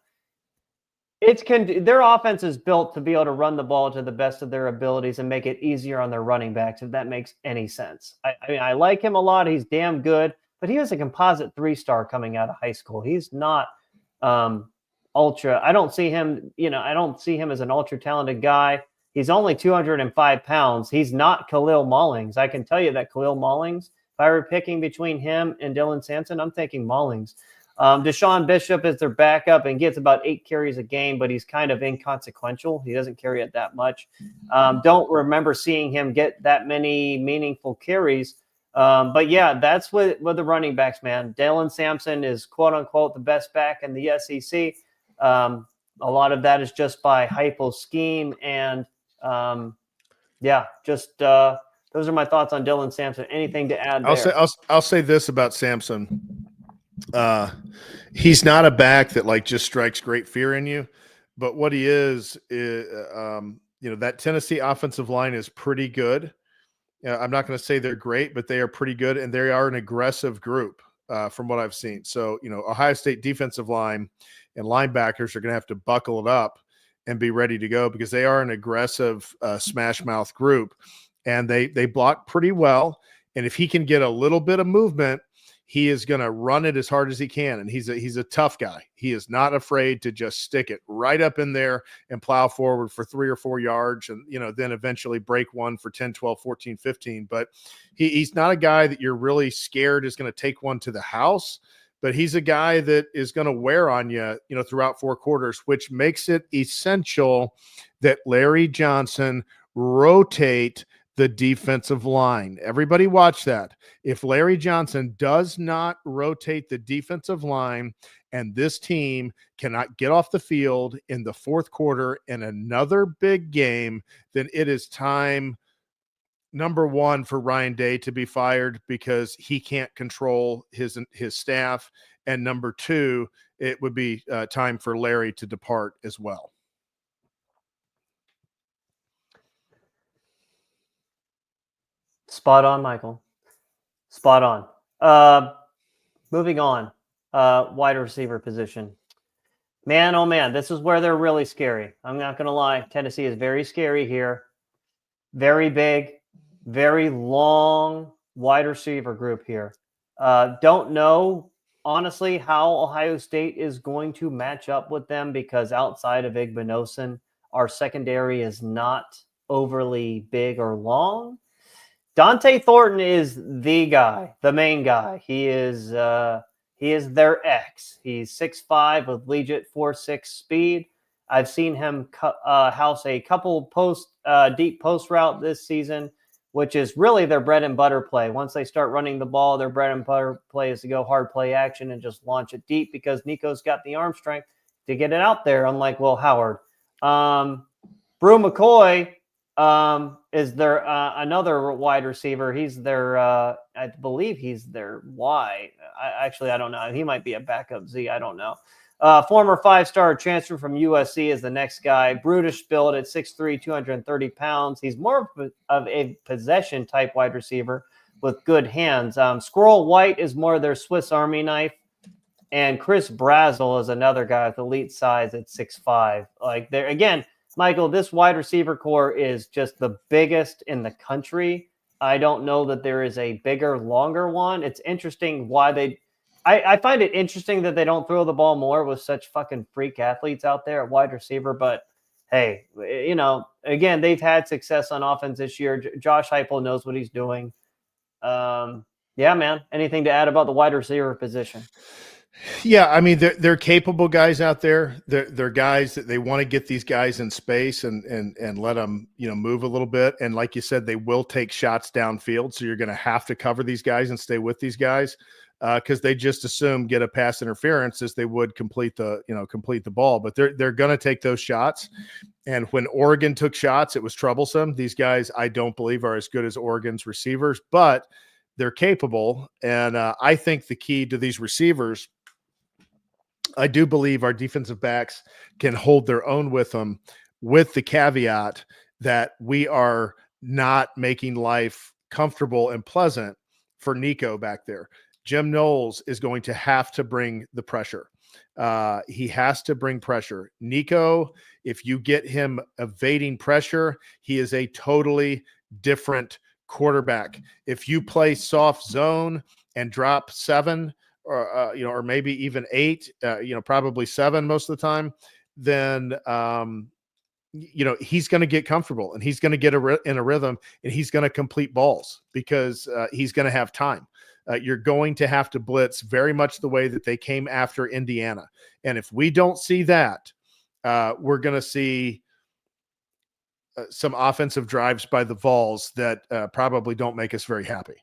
Their offense is built to be able to run the ball to the best of their abilities and make it easier on their running backs, if that makes any sense. I like him a lot. He's damn good, but he was a composite 3-star coming out of high school. He's not ultra. I don't see him, I don't see him as an ultra talented guy. He's only 205 pounds. He's not Khalil Mullings. I can tell you that Khalil Mullings, if I were picking between him and Dylan Sampson, I'm thinking Mullings. Deshaun Bishop is their backup and gets about 8 carries a game, but he's kind of inconsequential. He doesn't carry it that much. Don't remember seeing him get that many meaningful carries. But yeah, that's with the running backs, man. Dylan Sampson is quote unquote the best back in the SEC. A lot of that is just by hypo scheme and Yeah, just those are my thoughts on Dylan Sampson. Anything to add I'll say there? I'll say this about Samson. He's not a back that like just strikes great fear in you, but what he is that Tennessee offensive line is pretty good. I'm not going to say they're great, but they are pretty good, and they are an aggressive group from what I've seen. So, Ohio State defensive line and linebackers are going to have to buckle it up and be ready to go because they are an aggressive smash mouth group, and they block pretty well. And if he can get a little bit of movement, he is going to run it as hard as he can. And he's a tough guy. He is not afraid to just stick it right up in there and plow forward for 3 or 4 yards and, then eventually break one for 10, 12, 14, 15. But he's not a guy that you're really scared is going to take one to the house, but he's a guy that is going to wear on you, throughout 4 quarters, which makes it essential that Larry Johnson rotate the defensive line. Everybody watch that. If Larry Johnson does not rotate the defensive line and this team cannot get off the field in the 4th quarter in another big game, then it is time, number one, for Ryan Day to be fired because he can't control his staff. And number two, it would be time for Larry to depart as well. Spot on, Michael. Spot on. Moving on. Wide receiver position. Man, oh man, this is where they're really scary. I'm not going to lie. Tennessee is very scary here. Very big, very long wide receiver group here. Don't know, honestly, how Ohio State is going to match up with them because outside of Igbinosun, our secondary is not overly big or long. Dante Thornton is the guy, the main guy. He is their X. He's 6'5" with legit 4.6 speed. I've seen him house a couple deep post route this season, which is really their bread and butter play. Once they start running the ball, their bread and butter play is to go hard play action and just launch it deep because Nico's got the arm strength to get it out there, unlike Will Howard. Brew McCoy is their another wide receiver. He's their, I believe he's their Y. I don't know. He might be a backup Z. I don't know. Former 5-star transfer from USC is the next guy. Brutish build at 6'3", 230 pounds. He's more of a possession type wide receiver with good hands. Squirrel White is more their Swiss Army knife. And Chris Brazel is another guy with elite size at 6'5". Like there again, Michael, this wide receiver core is just the biggest in the country. I don't know that there is a bigger, longer one. It's interesting why I find it interesting that they don't throw the ball more with such fucking freak athletes out there at wide receiver. But hey, again, they've had success on offense this year. Josh Heupel knows what he's doing. Yeah, man. Anything to add about the wide receiver position? Yeah, I mean they're capable guys out there. They're guys that they want to get these guys in space and let them move a little bit. And like you said, they will take shots downfield. So you're going to have to cover these guys and stay with these guys because they just assume get a pass interference as they would complete the ball. But they're going to take those shots. And when Oregon took shots, it was troublesome. These guys, I don't believe, are as good as Oregon's receivers, but they're capable. And I think the key to these receivers, I do believe our defensive backs can hold their own with them, with the caveat that we are not making life comfortable and pleasant for Nico back there. Jim Knowles is going to have to bring the pressure. He has to bring pressure. Nico, if you get him evading pressure, he is a totally different quarterback. If you play soft zone and drop 7, or maybe even 8, probably 7 most of the time, then he's going to get comfortable and he's going to get in a rhythm and he's going to complete balls because he's going to have time. You're going to have to blitz very much the way that they came after Indiana. And if we don't see that, we're going to see some offensive drives by the Vols that probably don't make us very happy.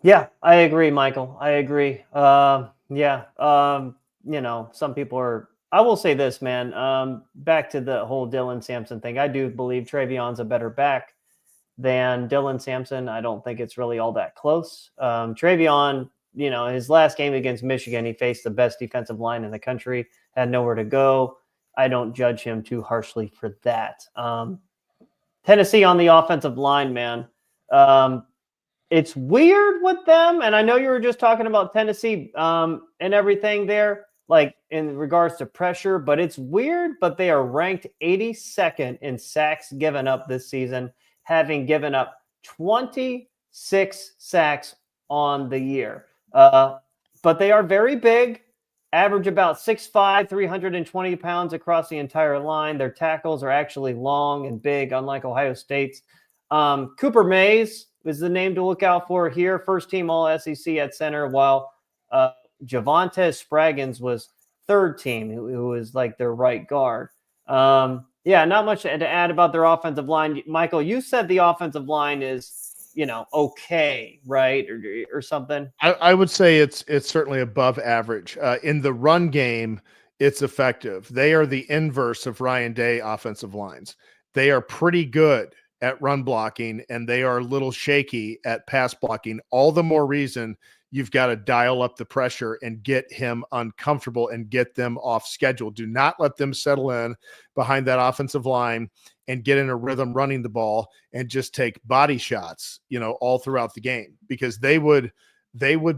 Yeah, I agree, Michael. I agree. Some people are I will say this, man. Back to the whole Dylan Sampson thing. I do believe Trayvon's a better back than Dylan Sampson. I don't think it's really all that close. Trayvon, his last game against Michigan, he faced the best defensive line in the country, had nowhere to go. I don't judge him too harshly for that. Tennessee on the offensive line, man. It's weird with them, and I know you were just talking about Tennessee and everything there, like in regards to pressure, but it's weird, but they are ranked 82nd in sacks given up this season, having given up 26 sacks on the year. But they are very big, average about 6'5", 320 pounds across the entire line. Their tackles are actually long and big, unlike Ohio State's. Cooper Mays is the name to look out for here. First team all SEC at center, while Javonte Spraggins was third team, who was like their right guard. Yeah, not much to add about their offensive line. Michael, you said the offensive line is, okay, right? Or something. I would say it's certainly above average. In the run game, it's effective. They are the inverse of Ryan Day offensive lines. They are pretty good at run blocking, and they are a little shaky at pass blocking. All the more reason you've got to dial up the pressure and get him uncomfortable and get them off schedule. Do not let them settle in behind that offensive line and get in a rhythm running the ball and just take body shots, all throughout the game, because they would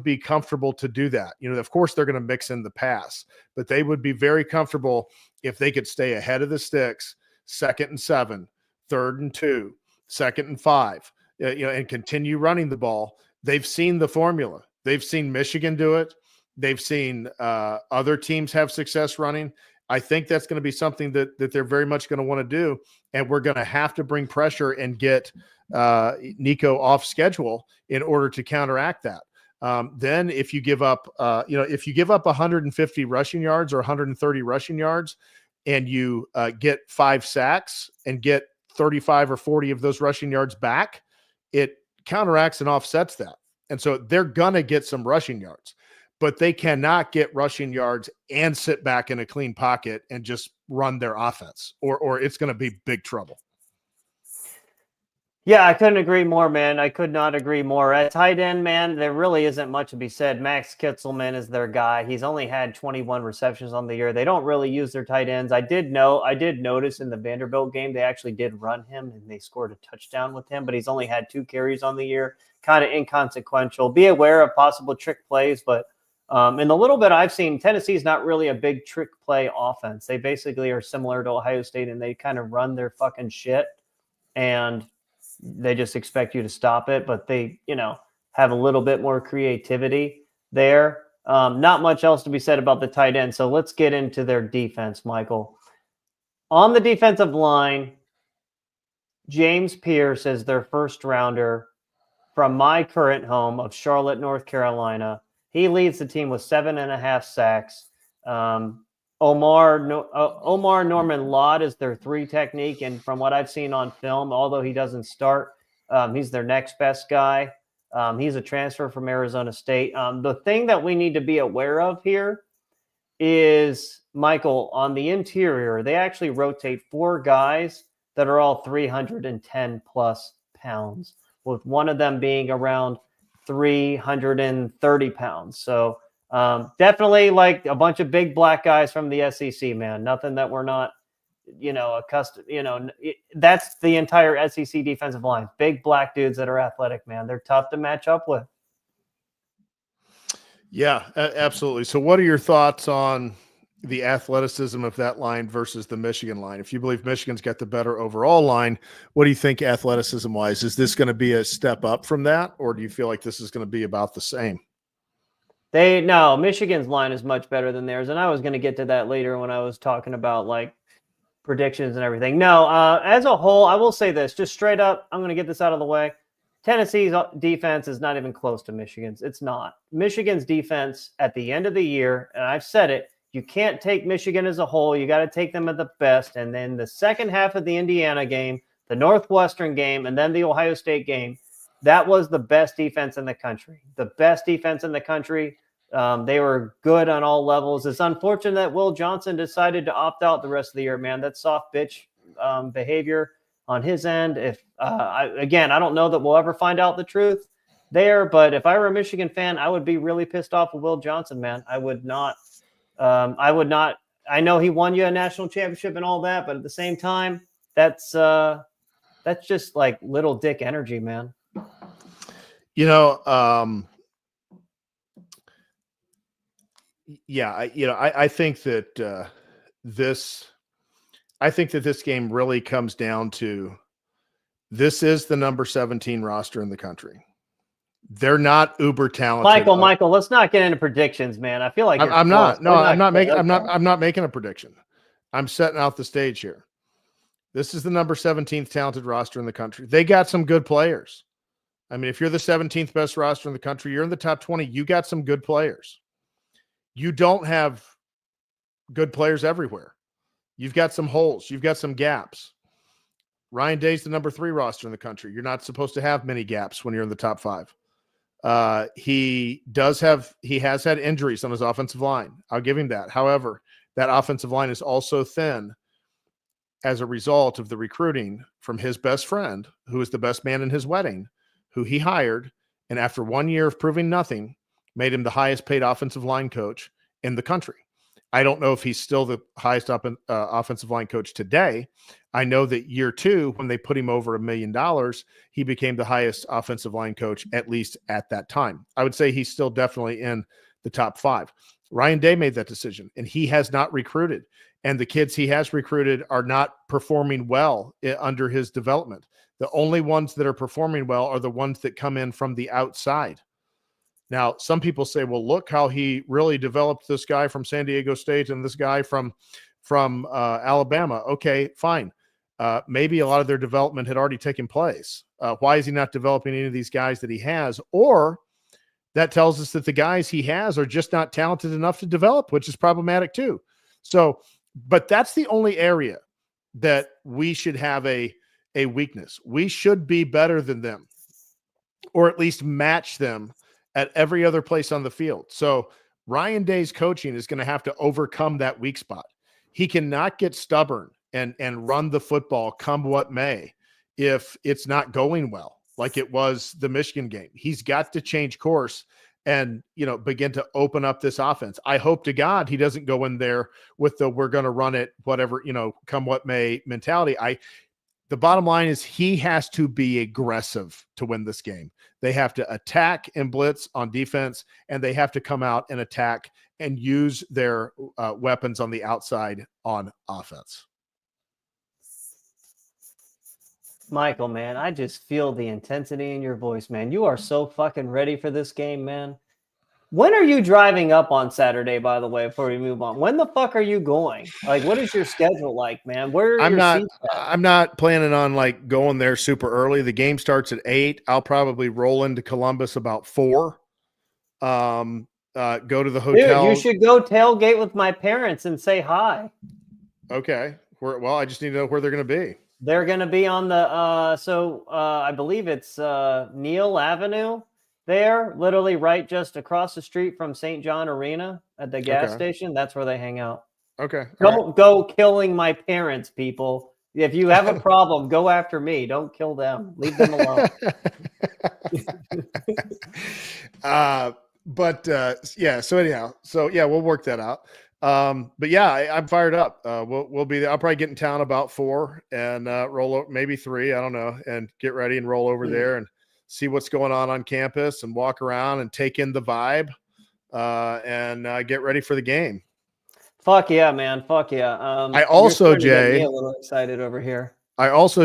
be comfortable to do that. Of course they're going to mix in the pass, but they would be very comfortable if they could stay ahead of the sticks, 2nd and 7, 3rd and 2, 2nd and 5, and continue running the ball. They've seen the formula. They've seen Michigan do it. They've seen other teams have success running. I think that's going to be something that they're very much going to want to do, and we're going to have to bring pressure and get Nico off schedule in order to counteract that. Then if you give up, if you give up 150 rushing yards or 130 rushing yards, and you get 5 sacks and get 35 or 40 of those rushing yards back, it counteracts and offsets that. And so they're going to get some rushing yards, but they cannot get rushing yards and sit back in a clean pocket and just run their offense, or it's going to be big trouble. Yeah, I couldn't agree more, man. I could not agree more. At tight end, man, there really isn't much to be said. Max Kitzelman is their guy. He's only had 21 receptions on the year. They don't really use their tight ends. I did notice in the Vanderbilt game, they actually did run him, and they scored a touchdown with him, but he's only had 2 carries on the year. Kind of inconsequential. Be aware of possible trick plays, but in the little bit I've seen, Tennessee's not really a big trick play offense. They basically are similar to Ohio State, and they kind of run their fucking shit, and they just expect you to stop it, but they, have a little bit more creativity there. Not much else to be said about the tight end. So let's get into their defense, Michael. On the defensive line, James Pierce is their first rounder from my current home of Charlotte, North Carolina. He leads the team with 7.5 sacks. Omar Norman Lott is their 3 technique, and from what I've seen on film, although he doesn't start, he's their next best guy. He's a transfer from Arizona State. The thing that we need to be aware of here is, Michael, on the interior, they actually rotate 4 guys that are all 310 plus pounds, with one of them being around 330 pounds. So definitely like a bunch of big black guys from the SEC, man. Nothing that we're not, accustomed. That's the entire SEC defensive line. Big black dudes that are athletic, man. They're tough to match up with. Yeah, absolutely. So what are your thoughts on the athleticism of that line versus the Michigan line? If you believe Michigan's got the better overall line, what do you think athleticism wise? Is this going to be a step up from that, or do you feel like this is going to be about the same? No, Michigan's line is much better than theirs, and I was going to get to that later when I was talking about like predictions and everything. No, as a whole, I will say this, just straight up, I'm going to get this out of the way. Tennessee's defense is not even close to Michigan's. It's not. Michigan's defense at the end of the year, and I've said it, you can't take Michigan as a whole. You got to take them at the best. And then the second half of the Indiana game, the Northwestern game, and then the Ohio State game, that was the best defense in the country. The best defense in the country. They were good on all levels. It's unfortunate that Will Johnson decided to opt out the rest of the year, man. That's soft bitch behavior on his end. If I don't know that we'll ever find out the truth there, but if I were a Michigan fan, I would be really pissed off with Will Johnson, man. I would not. I know he won you a national championship and all that, but at the same time, that's just like little dick energy, man. I think that this game really comes down to this is the number 17 roster in the country. They're not uber talented. Michael, let's not get into predictions, man. I feel like I'm not. No, I'm not making. I'm not making a prediction. I'm setting out the stage here. This is the number 17th talented roster in the country. They got some good players. I mean, if you're the 17th best roster in the country, you're in the top 20. You got some good players. You don't have good players everywhere. You've got some holes. You've got some gaps. Ryan Day's the number 3 roster in the country. You're not supposed to have many gaps when you're in the top 5. He has had injuries on his offensive line. I'll give him that. However, that offensive line is also thin as a result of the recruiting from his best friend, who is the best man in his wedding, who he hired, and after 1 year of proving nothing, made him the highest paid offensive line coach in the country. I don't know if he's still the highest offensive line coach today. I know that year 2, when they put him over $1 million, he became the highest offensive line coach, at least at that time. I would say he's still definitely in the top 5. Ryan Day made that decision, and he has not recruited. And the kids he has recruited are not performing well under his development. The only ones that are performing well are the ones that come in from the outside. Now, some people say, well, look how he really developed this guy from San Diego State and this guy from Alabama. Okay, fine. Maybe a lot of their development had already taken place. Why is he not developing any of these guys that he has? Or that tells us that the guys he has are just not talented enough to develop, which is problematic too. So, but that's the only area that we should have a weakness. We should be better than them, or at least match them at every other place on the field. So Ryan Day's coaching is going to have to overcome that weak spot. He cannot get stubborn and run the football come what may if it's not going well, like it was the Michigan game. He's got to change course and, begin to open up this offense. I hope to God he doesn't go in there with the we're going to run it, whatever, come what may mentality. The bottom line is he has to be aggressive to win this game. They have to attack and blitz on defense, and they have to come out and attack and use their weapons on the outside on offense. Michael, man, I just feel the intensity in your voice, man. You are so fucking ready for this game, man. When are you driving up on Saturday, by the way, before we move on? When the fuck are you going? Like, what is your schedule like, man? Where are your seats at? I'm not planning on going there super early. The game starts at 8. I'll probably roll into Columbus about 4. Go to the hotel. Dude, you should go tailgate with my parents and say hi. Okay. Well, I just need to know where they're going to be. They're going to be on the I believe it's Neal Avenue. There, literally right just across the street from St. John Arena at the gas station. That's where they hang out. Okay. Don't go killing my parents, people. If you have a problem, go after me. Don't kill them. Leave them alone. Yeah. So anyhow, we'll work that out. But yeah, I'm fired up. We'll be there. I'll probably get in town about 4 and roll over, maybe 3. I don't know, and get ready and roll over there and see what's going on campus and walk around and take in the vibe and get ready for the game. Fuck yeah, man. Fuck yeah. I also, Jay, a little excited over here.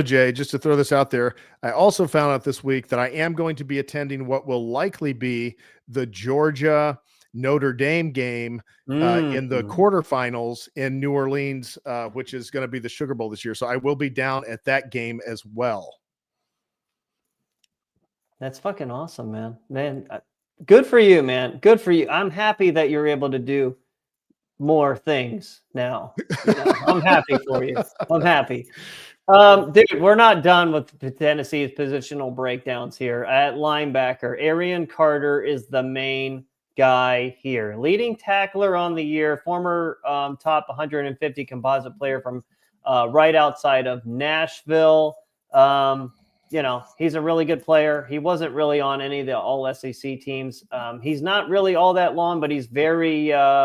Jay, just to throw this out there, I also found out this week that I am going to be attending what will likely be the Georgia Notre Dame game in the quarterfinals in New Orleans, which is going to be the Sugar Bowl this year. So I will be down at that game as well. That's fucking awesome, man. Man, good for you, man. Good for you. I'm happy that you're able to do more things now. I'm happy for you. I'm happy. Dude, we're not done with Tennessee's positional breakdowns here. At linebacker, Arian Carter is the main guy here. Leading tackler on the year, former top 150 composite player from right outside of Nashville. He's a really good player. He wasn't really on any of the all SEC teams. He's not really all that long, but he's very athletic,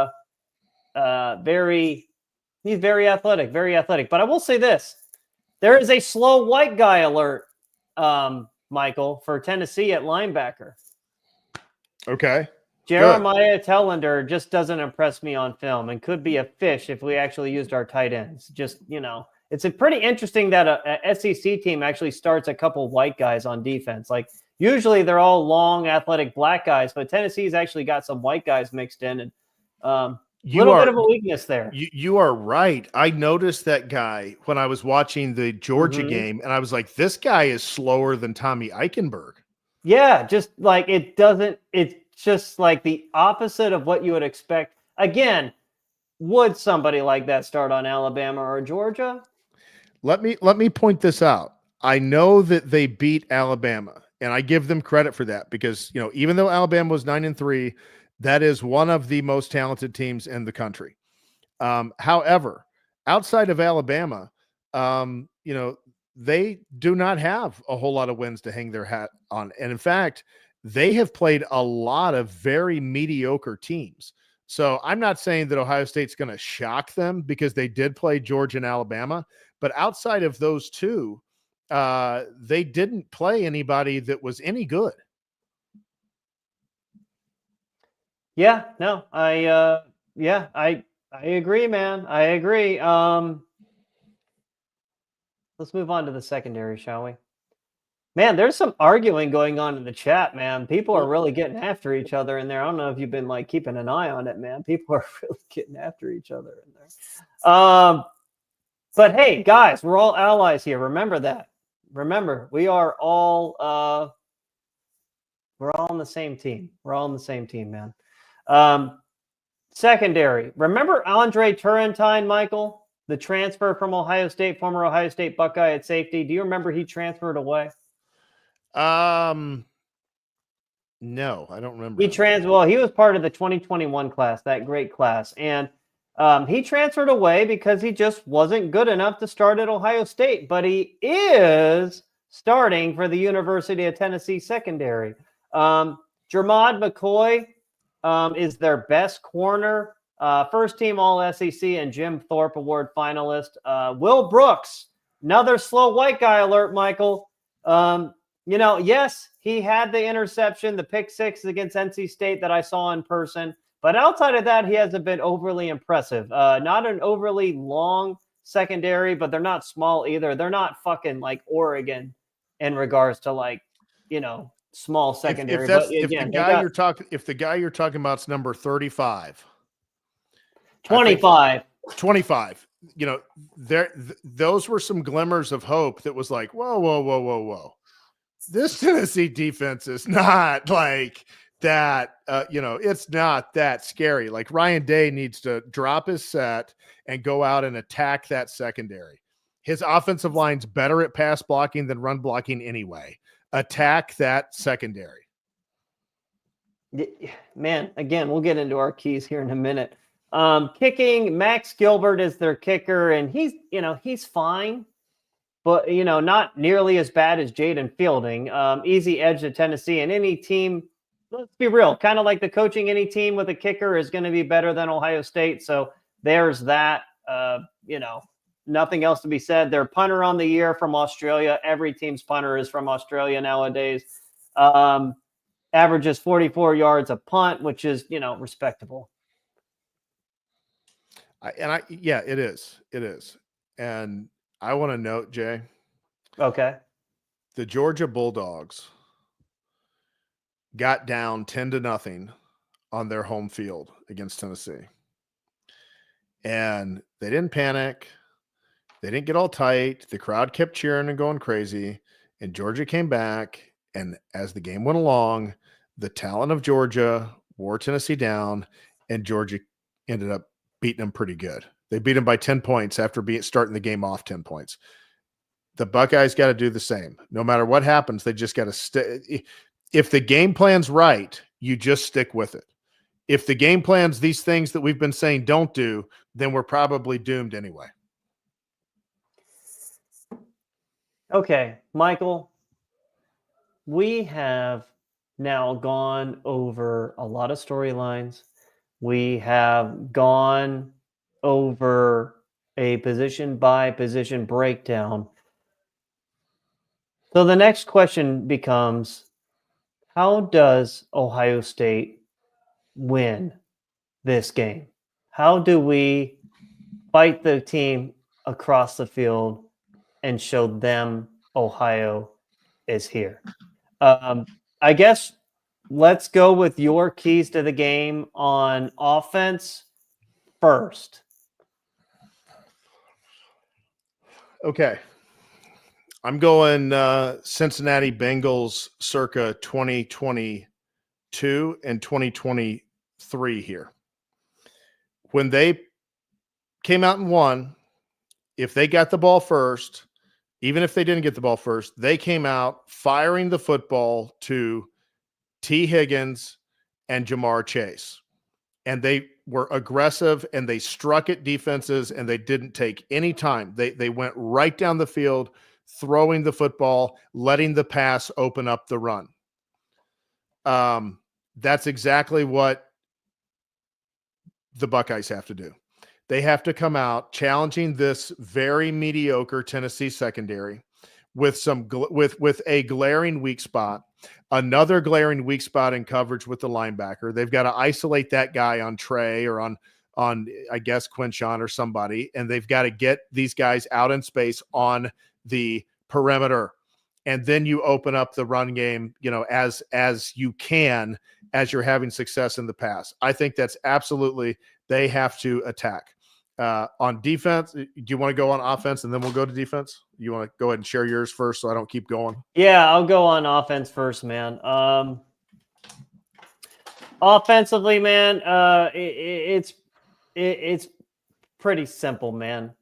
very athletic. But I will say this. There is a slow white guy alert, Michael, for Tennessee at linebacker. Okay. Jeremiah Tellender just doesn't impress me on film and could be a fish if we actually used our tight ends. Just, it's pretty interesting that a SEC team actually starts a couple white guys on defense. Like usually they're all long, athletic black guys, but Tennessee's actually got some white guys mixed in, and bit of a weakness there. You are right. I noticed that guy when I was watching the Georgia game, and I was like, this guy is slower than Tommy Eichenberg. Yeah, just like it's just like the opposite of what you would expect. Again, would somebody like that start on Alabama or Georgia? Let me point this out. I know that they beat Alabama, and I give them credit for that because, even though Alabama was 9-3, that is one of the most talented teams in the country. However, outside of Alabama, they do not have a whole lot of wins to hang their hat on. And in fact, they have played a lot of very mediocre teams. So I'm not saying that Ohio State's going to shock them because they did play Georgia and Alabama, but outside of those two, they didn't play anybody that was any good. Yeah, no, I agree, man. I agree. Let's move on to the secondary, shall we? Man, there's some arguing going on in the chat, man. People are really getting after each other in there. I don't know if you've been keeping an eye on it, man. People are really getting after each other in there. But hey, guys, we're all allies here. Remember that. Remember, we are all we're all on the same team. We're all on the same team, man. Secondary. Remember Andre Turrentine, Michael? The transfer from Ohio State, former Ohio State Buckeye at safety. Do you remember he transferred away? No, I don't remember. He was part of the 2021 class, that great class. And he transferred away because he just wasn't good enough to start at Ohio State. But he is starting for the University of Tennessee secondary. Jermod McCoy is their best corner. First team All SEC and Jim Thorpe Award finalist. Will Brooks, another slow white guy alert, Michael. Yes, he had the interception, the pick six against NC State that I saw in person. But outside of that, he hasn't been overly impressive. Not an overly long secondary, but they're not small either. They're not fucking like Oregon in regards to small secondary. If the guy you're talking about is number 35. 25. Those were some glimmers of hope that was like, whoa. This Tennessee defense is not like that. It's not that scary. Like Ryan Day needs to drop his set and go out and attack that secondary. His offensive line's better at pass blocking than run blocking anyway. Attack that secondary. Man, again, we'll get into our keys here in a minute. Kicking, Max Gilbert is their kicker, and he's fine, but not nearly as bad as Jaden Fielding. Easy edge to Tennessee, and any team, let's be real, kind of like the coaching, any team with a kicker is going to be better than Ohio State. So there's that. Nothing else to be said. Their punter on the year from Australia. Every team's punter is from Australia nowadays. Averages 44 yards a punt, which is respectable. It is. And I want to note, Jay. Okay. The Georgia Bulldogs got down 10-0 on their home field against Tennessee. And they didn't panic. They didn't get all tight. The crowd kept cheering and going crazy. And Georgia came back. And as the game went along, the talent of Georgia wore Tennessee down, and Georgia ended up beating them pretty good. They beat them by 10 points after starting the game off 10 points. The Buckeyes got to do the same. No matter what happens, they just got to stay. If the game plan's right, you just stick with it. if the game plans these things that we've been saying don't do, then we're probably doomed anyway. Okay, Michael, we have now gone over a lot of storylines. We have gone over a position by position breakdown. So the next question becomes, how does Ohio State win this game? How do we fight the team across the field and show them Ohio is here? I guess let's go with your keys to the game on offense first. Okay. I'm going Cincinnati Bengals circa 2022 and 2023 here. When they came out and won, if they got the ball first, even if they didn't get the ball first, they came out firing the football to T. Higgins and Jamar Chase. And they were aggressive and they struck at defenses and they didn't take any time. They went right down the field, throwing the football, letting the pass open up the run. That's exactly what the Buckeyes have to do. They have to come out challenging this very mediocre Tennessee secondary with with a glaring weak spot, another glaring weak spot in coverage with the linebacker. They've got to isolate that guy on Trey or on I guess Quinshon or somebody, and they've got to get these guys out in space on the perimeter. And then you open up the run game, as you can, as you're having success in the pass. I think that's absolutely, they have to attack. On defense, do you want to go on offense and then we'll go to defense? You want to go ahead and share yours first so I don't keep going? Yeah, I'll go on offense first, man. Offensively, man, it's pretty simple, man.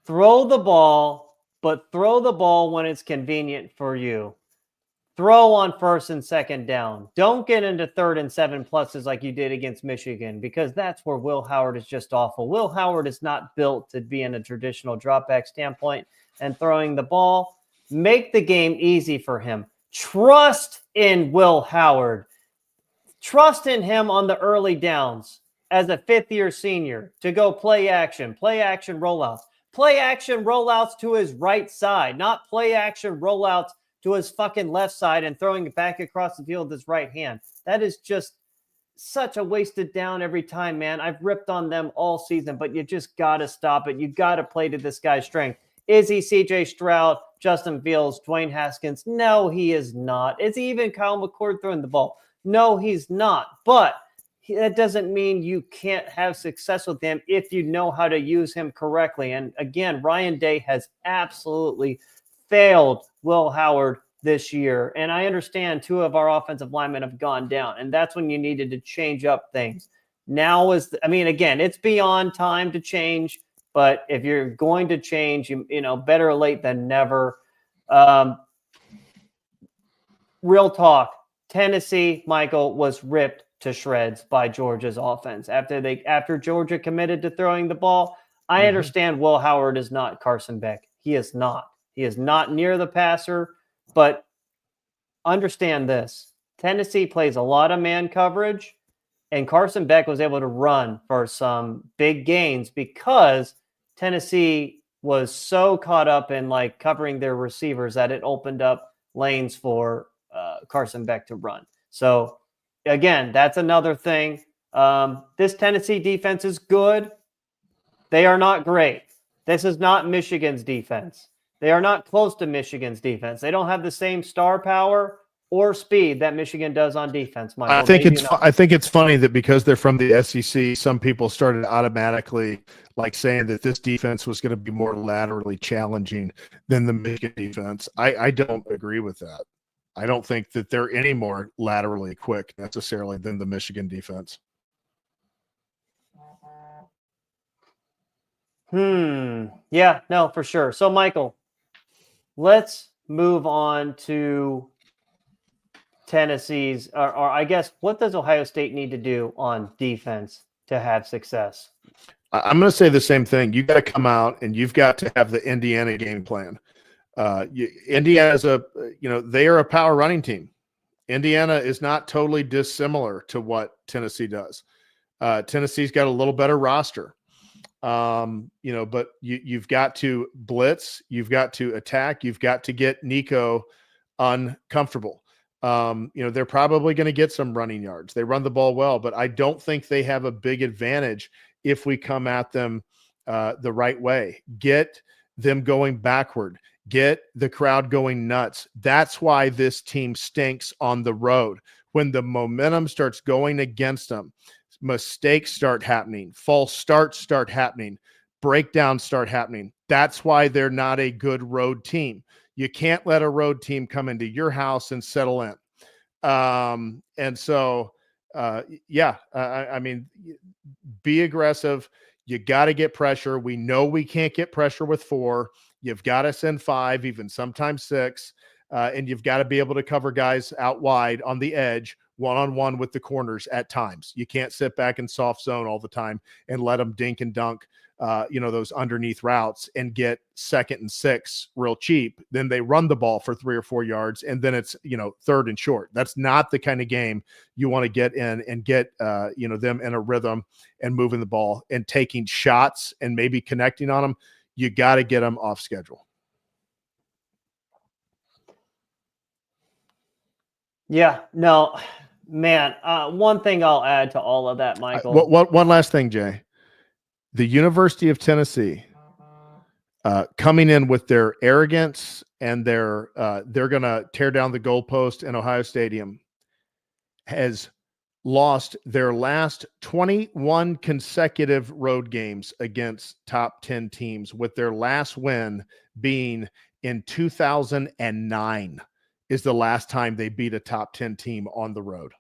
Throw the ball, but throw the ball when it's convenient for you. Throw on first and second down. Don't get into 3rd and 7 pluses like you did against Michigan, because that's where Will Howard is just awful. Will Howard is not built to be in a traditional drop back standpoint and throwing the ball. Make the game easy for him. Trust in Will Howard. Trust in him on the early downs as a 5th-year senior to go play action rollouts. Play action rollouts to his right side, not play action rollouts to his fucking left side and throwing it back across the field with his right hand. That is just such a wasted down every time, man. I've ripped on them all season, but you just got to stop it. You got to play to this guy's strength. Is he CJ Stroud, Justin Fields, Dwayne Haskins? No, he is not. Is he even Kyle McCord throwing the ball? No, he's not. But that doesn't mean you can't have success with him if you know how to use him correctly. And again, Ryan Day has absolutely failed Will Howard this year. And I understand 2 of our offensive linemen have gone down, and that's when you needed to change up things. Now again, it's beyond time to change, but if you're going to change, better late than never. Real talk. Tennessee, Michael, was ripped to shreds by Georgia's offense. After Georgia committed to throwing the ball, I understand Will Howard is not Carson Beck. He is not. He is not near the passer, but understand this. Tennessee plays a lot of man coverage, and Carson Beck was able to run for some big gains because Tennessee was so caught up in covering their receivers that it opened up lanes for Carson Beck to run. So again, that's another thing. This Tennessee defense is good. They are not great. This is not Michigan's defense. They are not close to Michigan's defense. They don't have the same star power or speed that Michigan does on defense, Michael. I think it's funny that because they're from the SEC, some people started automatically saying that this defense was going to be more laterally challenging than the Michigan defense. I don't agree with that. I don't think that they're any more laterally quick necessarily than the Michigan defense. Yeah, no, for sure. So, Michael, let's move on to Tennessee's, or I guess, what does Ohio State need to do on defense to have success? I'm going to say the same thing. You got to come out and you've got to have the Indiana game plan. Indiana is they are a power running team. Indiana is not totally dissimilar to what Tennessee does. Tennessee's got a little better roster. But you've got to blitz, you've got to attack, you've got to get Nico uncomfortable. They're probably going to get some running yards. They run the ball well, but I don't think they have a big advantage if we come at them the right way. Get them going backward. Get the crowd going nuts. That's why this team stinks on the road. When the momentum starts going against them, mistakes start happening, false starts start happening, breakdowns start happening. That's why they're not a good road team. You can't let a road team come into your house and settle in. Be aggressive. You got to get pressure. We know we can't get pressure with 4. You've got to send 5, even sometimes 6. And you've got to be able to cover guys out wide on the edge, one-on-one with the corners at times. You can't sit back in soft zone all the time and let them dink and dunk, those underneath routes and get 2nd and 6 real cheap. Then they run the ball for 3 or 4 yards, and then it's, 3rd and short. That's not the kind of game you want to get in and get, them in a rhythm and moving the ball and taking shots and maybe connecting on them. You got to get them off schedule. Yeah, no, man. One thing I'll add to all of that, Michael. One last thing, Jay. The University of Tennessee coming in with their arrogance and they're going to tear down the goalpost in Ohio Stadium has lost their last 21 consecutive road games against top 10 teams, with their last win being in 2009 is the last time they beat a top 10 team on the road.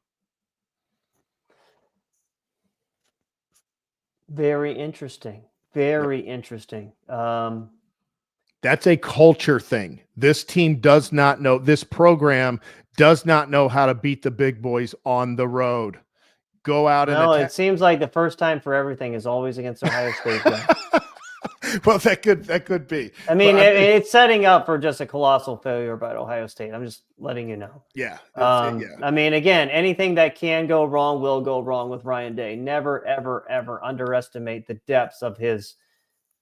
Very interesting. Very interesting. That's a culture thing. This team does not know, this program does not know how to beat the big boys on the road. Go out and attack. It seems like the first time for everything is always against Ohio State. Well, that could be. I mean, it's setting up for just a colossal failure by Ohio State. I'm just letting you know. Yeah. I mean, again, anything that can go wrong will go wrong with Ryan Day. Never, ever, ever underestimate the depths of his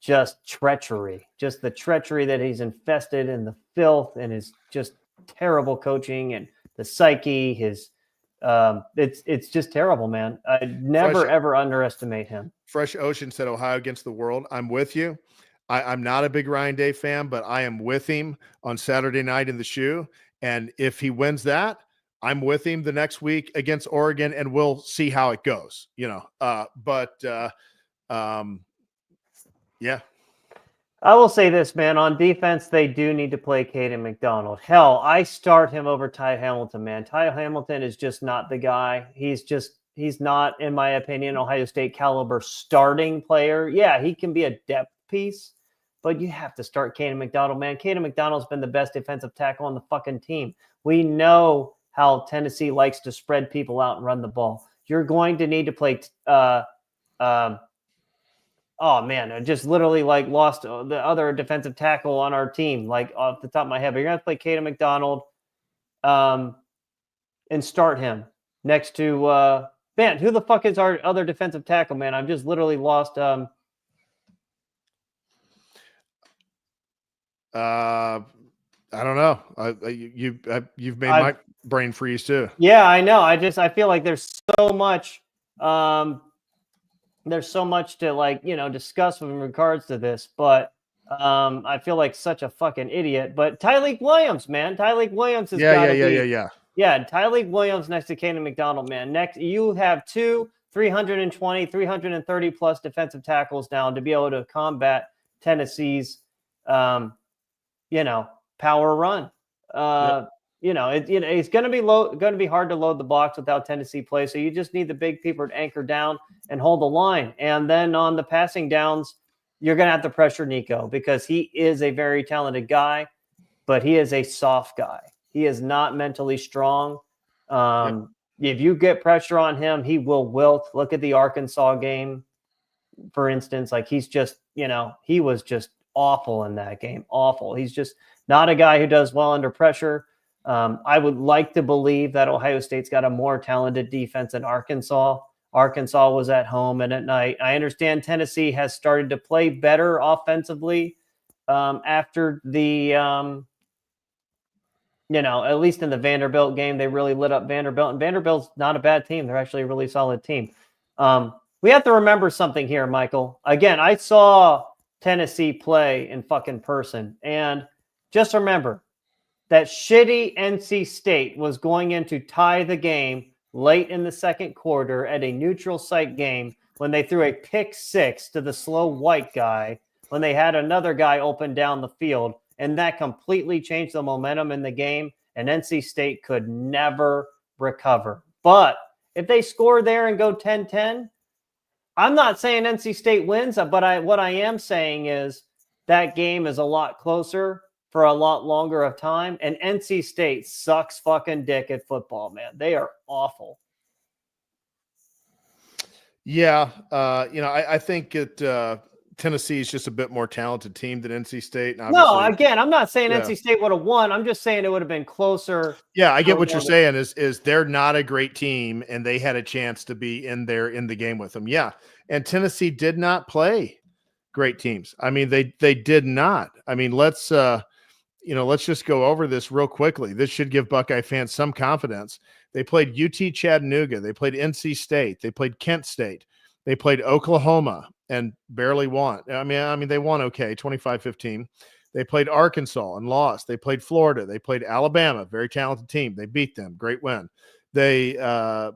just treachery, just the treachery that he's infested in, the filth and his just terrible coaching and the psyche. It's just terrible, man. I'd never, ever underestimate him. Fresh Ocean said Ohio against the world. I'm with you. I'm not a big Ryan Day fan, but I am with him on Saturday night in the shoe. And if he wins that, I'm with him the next week against Oregon, and we'll see how it goes, Yeah. I will say this, man. On defense, they do need to play Caden McDonald. Hell, I start him over Ty Hamilton, man. Ty Hamilton is just not the guy. He's not, in my opinion, Ohio State caliber starting player. Yeah, he can be a depth piece, but you have to start Caden McDonald, man. Caden McDonald's been the best defensive tackle on the fucking team. We know how Tennessee likes to spread people out and run the ball. You're going to need to play oh man, I just literally lost the other defensive tackle on our team, off the top of my head. But you're gonna have to play Caden McDonald, and start him next to man. Who the fuck is our other defensive tackle, man? I've just literally lost. I don't know. You've made my brain freeze too. Yeah, I know. I feel like there's so much. There's so much to discuss in regards to this, but I feel like such a fucking idiot. But Tyleik Williams, man, Tyleik Williams is yeah. Tyleik Williams next to Caden McDonald, man. Next, you have 2 320, 330 plus defensive tackles now to be able to combat Tennessee's, power run. It's going to be hard to load the box without Tennessee play. So you just need the big people to anchor down and hold the line. And then on the passing downs, you're going to have to pressure Nico because he is a very talented guy, but he is a soft guy. He is not mentally strong. If you get pressure on him, he will wilt. Look at the Arkansas game, for instance. Like he's just, he was just awful in that game. Awful. He's just not a guy who does well under pressure. I would like to believe that Ohio State's got a more talented defense than Arkansas. Arkansas was at home and at night. I understand Tennessee has started to play better offensively after the, at least in the Vanderbilt game, they really lit up Vanderbilt. And Vanderbilt's not a bad team. They're actually a really solid team. We have to remember something here, Michael. Again, I saw Tennessee play in fucking person. And just remember that shitty NC State was going in to tie the game late in the second quarter at a neutral site game when they threw a pick six to the slow white guy when they had another guy open down the field. And that completely changed the momentum in the game, and NC State could never recover. But if they score there and go 10-10, I'm not saying NC State wins, but what I am saying is that game is a lot closer for a lot longer of time, and NC State sucks fucking dick at football, man. They are awful. Yeah, I think Tennessee is just a bit more talented team than NC State. And no, again, I'm not saying NC State would have won. I'm just saying it would have been closer. Yeah, I get what you're saying is they're not a great team, and they had a chance to be in the game with them. Yeah, and Tennessee did not play great teams. I mean, they did not. I mean, let's just go over this real quickly. This should give Buckeye fans some confidence. They played UT Chattanooga. They played NC State. They played Kent State. They played Oklahoma and barely won. I mean, they won okay, 25-15. They played Arkansas and lost. They played Florida. They played Alabama, very talented team. They beat them, great win. They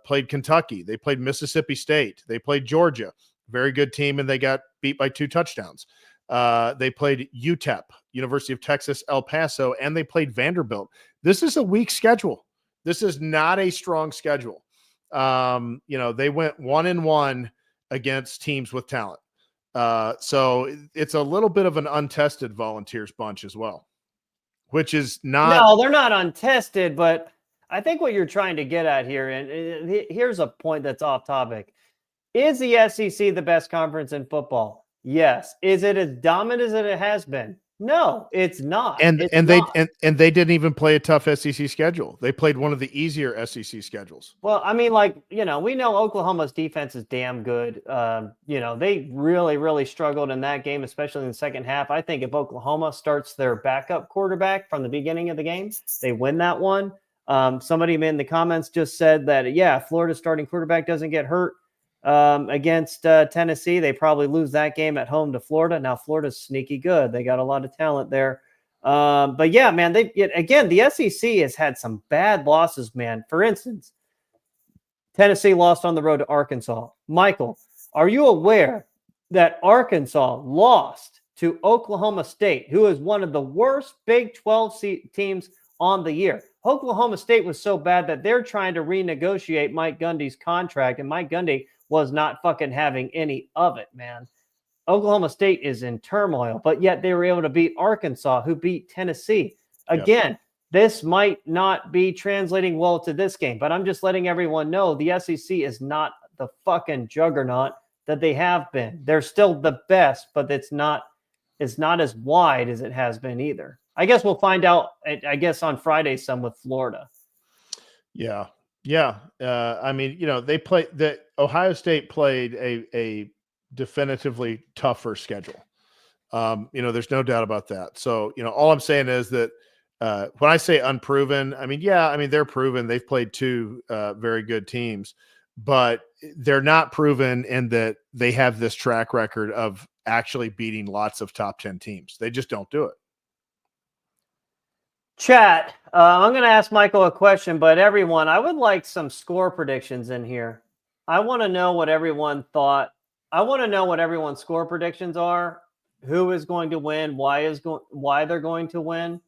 played Kentucky. They played Mississippi State. They played Georgia, very good team, and they got beat by 2 touchdowns. They played UTEP, University of Texas, El Paso, and they played Vanderbilt. This is a weak schedule. This is not a strong schedule. They went 1-1 against teams with talent. So it's a little bit of an untested Volunteers bunch as well, which is not. No, they're not untested, but I think what you're trying to get at here, and here's a point that's off topic. Is the SEC the best conference in football? Yes. Is it as dominant as it has been? No, it's not. And they didn't even play a tough SEC schedule. They played one of the easier SEC schedules. Well, I mean, we know Oklahoma's defense is damn good. They really, really struggled in that game, especially in the second half. I think if Oklahoma starts their backup quarterback from the beginning of the game, they win that one. Somebody in the comments just said that, Florida's starting quarterback doesn't get hurt against Tennessee. They probably lose that game at home to Florida. Now, Florida's sneaky good. They got a lot of talent there. But yeah, man, the SEC has had some bad losses, man. For instance, Tennessee lost on the road to Arkansas. Michael, are you aware that Arkansas lost to Oklahoma State, who is one of the worst Big 12 teams on the year? Oklahoma State was so bad that they're trying to renegotiate Mike Gundy's contract, and Mike Gundy was not fucking having any of it, man. Oklahoma State is in turmoil, but yet they were able to beat Arkansas, who beat Tennessee. Again, this might not be translating well to this game, but I'm just letting everyone know the SEC is not the fucking juggernaut that they have been. They're still the best, but it's not as wide as it has been either. I guess we'll find out, on Friday some with Florida. Yeah. I mean, Ohio State played a definitively tougher schedule. There's no doubt about that. So, all I'm saying is that when I say unproven, they're proven. They've played 2 very good teams, but they're not proven in that they have this track record of actually beating lots of top 10 teams. They just don't do it. Chat, I'm going to ask Michael a question, but everyone, I would like some score predictions in here. I want to know what everyone thought. I want to know what everyone's score predictions are, who is going to win, why they're going to win.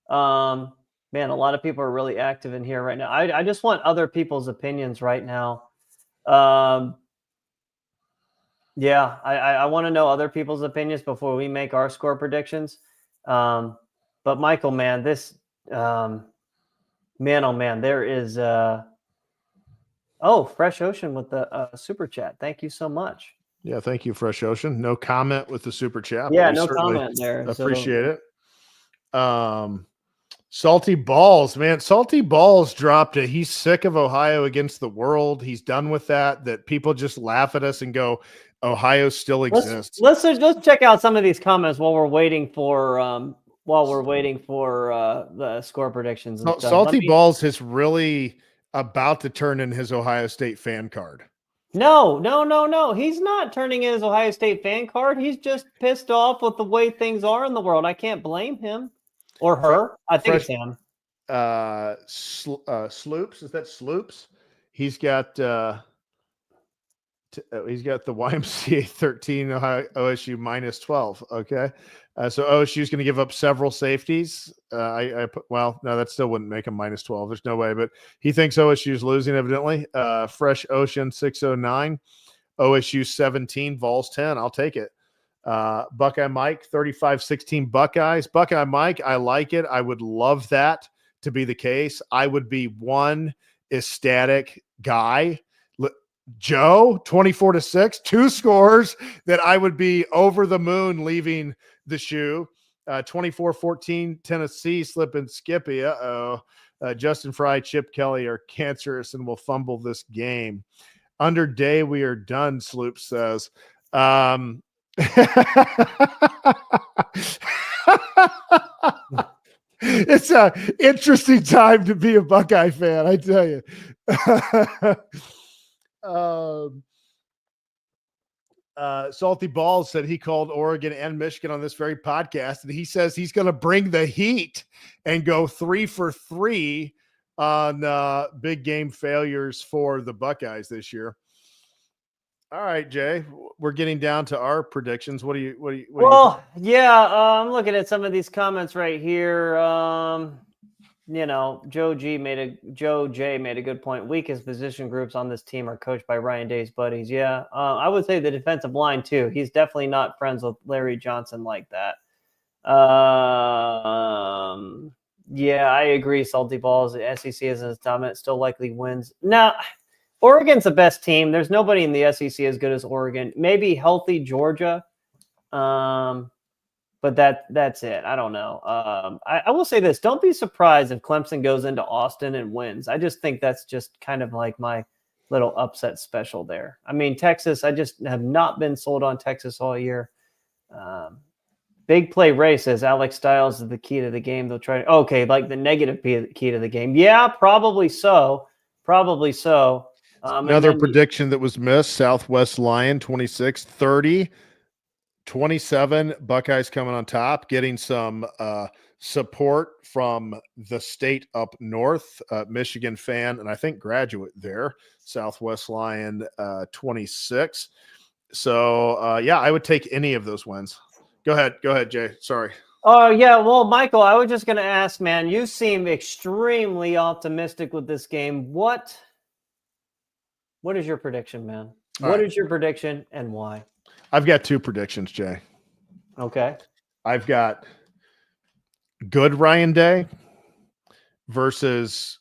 Man, a lot of people are really active in here right now. I just want other people's opinions right now. I want to know other people's opinions before we make our score predictions. But Michael, man, Man, oh man, there is Fresh Ocean with the super chat. Thank you so much. Yeah, thank you, Fresh Ocean. No comment with the super chat, Yeah, but we no certainly comment there. appreciate it. Salty Balls, man. Salty Balls dropped it. He's sick of Ohio against the world. He's done with that. That people just laugh at us and go, Ohio still exists. Let's check out some of these comments while we're waiting for the score predictions and stuff. Salty Balls is really about to turn in his Ohio State fan card. No. He's not turning in his Ohio State fan card. He's just pissed off with the way things are in the world. I can't blame him or her. I think it's him. Sloops, is that Sloops? He's got the YMCA 13, Ohio OSU minus 12. Okay. So OSU is going to give up several safeties. No, that still wouldn't make him minus 12. There's no way, but he thinks OSU is losing evidently. Fresh Ocean 609, OSU 17, Vols 10. I'll take it. Buckeye Mike 35-16 Buckeyes. Buckeye Mike, I like it. I would love that to be the case. I would be one ecstatic guy. Joe 24-6, 2 scores that I would be over the moon leaving the shoe. 24-14 Tennessee slipping Skippy. Justin Fry, Chip Kelly are cancerous and will fumble this game. Under day we are done, Sloop says. It's an interesting time to be a Buckeye fan, I tell you. Salty Balls said he called Oregon and Michigan on this very podcast, and he says he's going to bring the heat and go 3 for 3 on big game failures for the Buckeyes this year. All right, Jay, we're getting down to our predictions. What do you? I'm looking at some of these comments right here. Joe J made a good point. Weakest position groups on this team are coached by Ryan Day's buddies. Yeah, I would say the defensive line too. He's definitely not friends with Larry Johnson like that. Yeah, I agree. Salty Balls. The SEC isn't as dominant. Still likely wins. Now, Oregon's the best team. There's nobody in the SEC as good as Oregon. Maybe healthy Georgia. But that's it. I don't know. I will say this. Don't be surprised if Clemson goes into Austin and wins. I just think that's just kind of like my little upset special there. I mean, Texas, I just have not been sold on Texas all year. Big Play Ray says Alex Styles is the key to the game. They'll try to, like the negative key to the game. Yeah, probably so. Another prediction that was missed, Southwest Lion 26-30. 27 Buckeyes coming on top, getting some support from the state up north, Michigan fan, and I think graduate there, Southwest Lion 26. So, I would take any of those wins. Go ahead, Jay. Sorry. Oh, yeah. Well, Michael, I was just going to ask, man, you seem extremely optimistic with this game. What is your prediction, man? What is your prediction and why? I've got 2 predictions, Jay. Okay. I've got good Ryan Day versus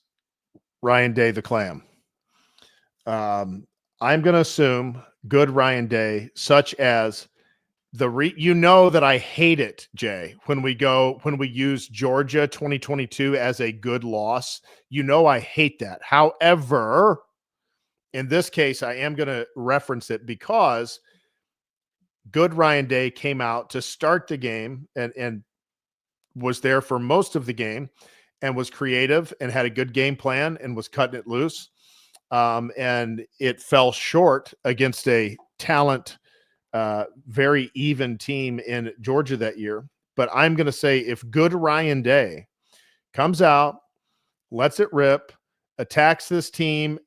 Ryan Day the Clam. I'm going to assume good Ryan Day, such as that I hate it, Jay, when we use Georgia 2022 as a good loss. I hate that. However, in this case, I am going to reference it because good Ryan Day came out to start the game and was there for most of the game and was creative and had a good game plan and was cutting it loose. And it fell short against a talent, very even team in Georgia that year. But I'm going to say if good Ryan Day comes out, lets it rip, attacks this team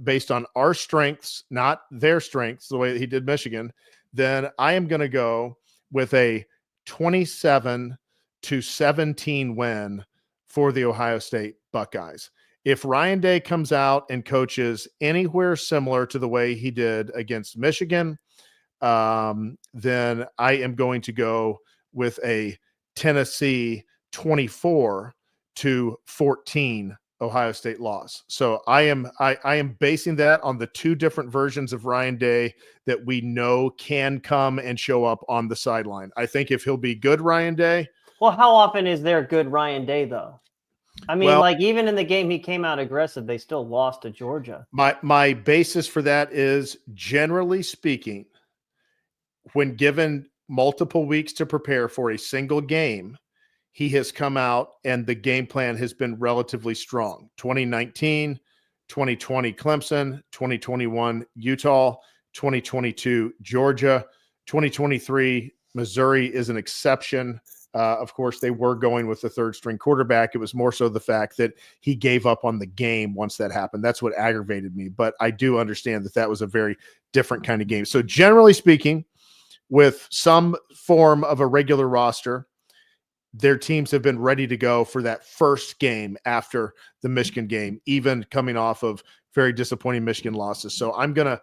based on our strengths, not their strengths, the way that he did Michigan, then I am going to go with a 27-17 win for the Ohio State Buckeyes. If Ryan Day comes out and coaches anywhere similar to the way he did against Michigan, then I am going to go with a Tennessee 24-14 Ohio State loss. So I am basing that on the two different versions of Ryan Day that we know can come and show up on the sideline. I think if he'll be good Ryan Day. Well, how often is there good Ryan Day though? I mean, Well, like even in the game he came out aggressive, they still lost to Georgia. My basis for that is, generally speaking, when given multiple weeks to prepare for a single game, he has come out and the game plan has been relatively strong. 2019, 2020 Clemson, 2021 Utah, 2022 Georgia, 2023 Missouri is an exception. Of course, they were going with the third string quarterback. It was more so the fact that he gave up on the game once that happened. That's what aggravated me. But I do understand that that was a very different kind of game. So generally speaking, with some form of a regular roster, their teams have been ready to go for that first game after the Michigan game, even coming off of very disappointing Michigan losses. So I'm going to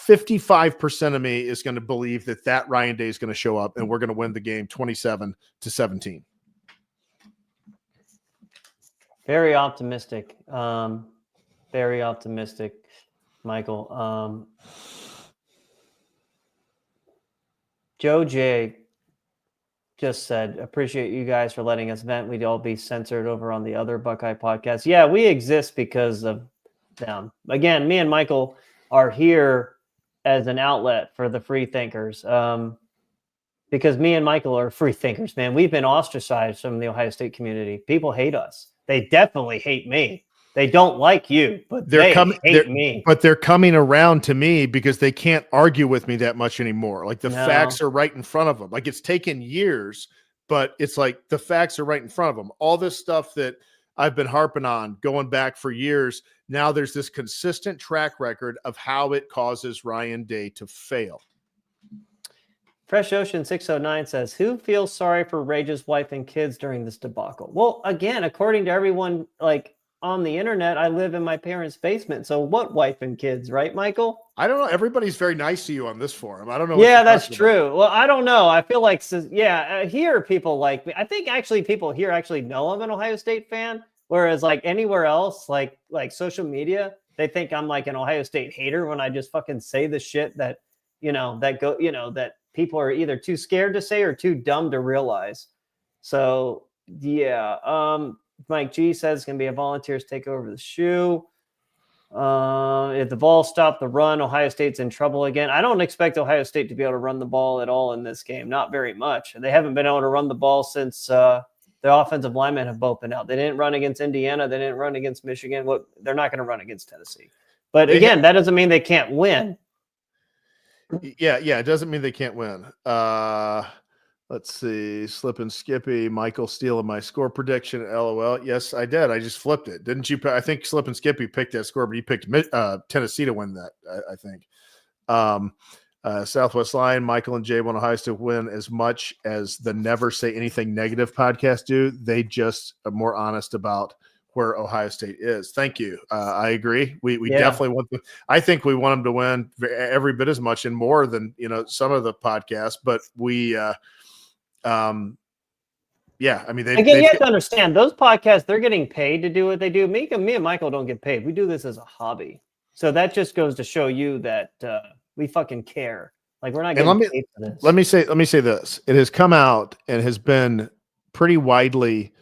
55% of me is going to believe that Ryan Day is going to show up and we're going to win the game 27-17. Very optimistic. Very optimistic, Michael. Joe J just said, appreciate you guys for letting us vent. We'd all be censored over on the other Buckeye podcast. Yeah, we exist because of them. Again, me and Michael are here as an outlet for the free thinkers. Because me and Michael are free thinkers, man. We've been ostracized from the Ohio State community. People hate us. They definitely hate me. They don't like you, but they hate me. But they're coming around to me because they can't argue with me that much anymore. Like the facts are right in front of them. Like it's taken years, but it's like the facts are right in front of them. All this stuff that I've been harping on going back for years. Now there's this consistent track record of how it causes Ryan Day to fail. Fresh Ocean 609 says, who feels sorry for Rage's wife and kids during this debacle? Well, again, according to everyone, like on the internet, I live in my parents' basement. So what wife and kids, right, Michael? I don't know. Everybody's very nice to you on this forum. I don't know. Yeah, that's true. Well, I don't know. I feel like, here people like me. I think actually people here actually know I'm an Ohio State fan. Whereas like anywhere else, like social media, they think I'm like an Ohio State hater when I just fucking say the shit that, that people are either too scared to say or too dumb to realize. So yeah. Mike G says it's going to be a Volunteers take over the shoe. If the Vols stop the run, Ohio State's in trouble again. I don't expect Ohio State to be able to run the ball at all in this game. Not very much. They haven't been able to run the ball since the offensive linemen have both been out. They didn't run against Indiana. They didn't run against Michigan. They're not going to run against Tennessee. But again, that doesn't mean they can't win. Yeah. It doesn't mean they can't win. Let's see. Slip and Skippy. Michael stealing my score prediction. LOL. Yes, I did. I just flipped it. Didn't you? I think Slip and Skippy picked that score, but he picked Tennessee to win that, I think. Southwest Line, Michael and Jay want Ohio State to win as much as the Never Say Anything Negative podcast do. They just are more honest about where Ohio State is. Thank you. I agree. We definitely want them. I think we want them to win every bit as much and more than, some of the podcasts, but we, I mean, you have to understand those podcasts, they're getting paid to do what they do. Me and Michael don't get paid. We do this as a hobby. So that just goes to show you that, we fucking care. Like we're not getting paid for this. Let me say this. It has come out and has been pretty widely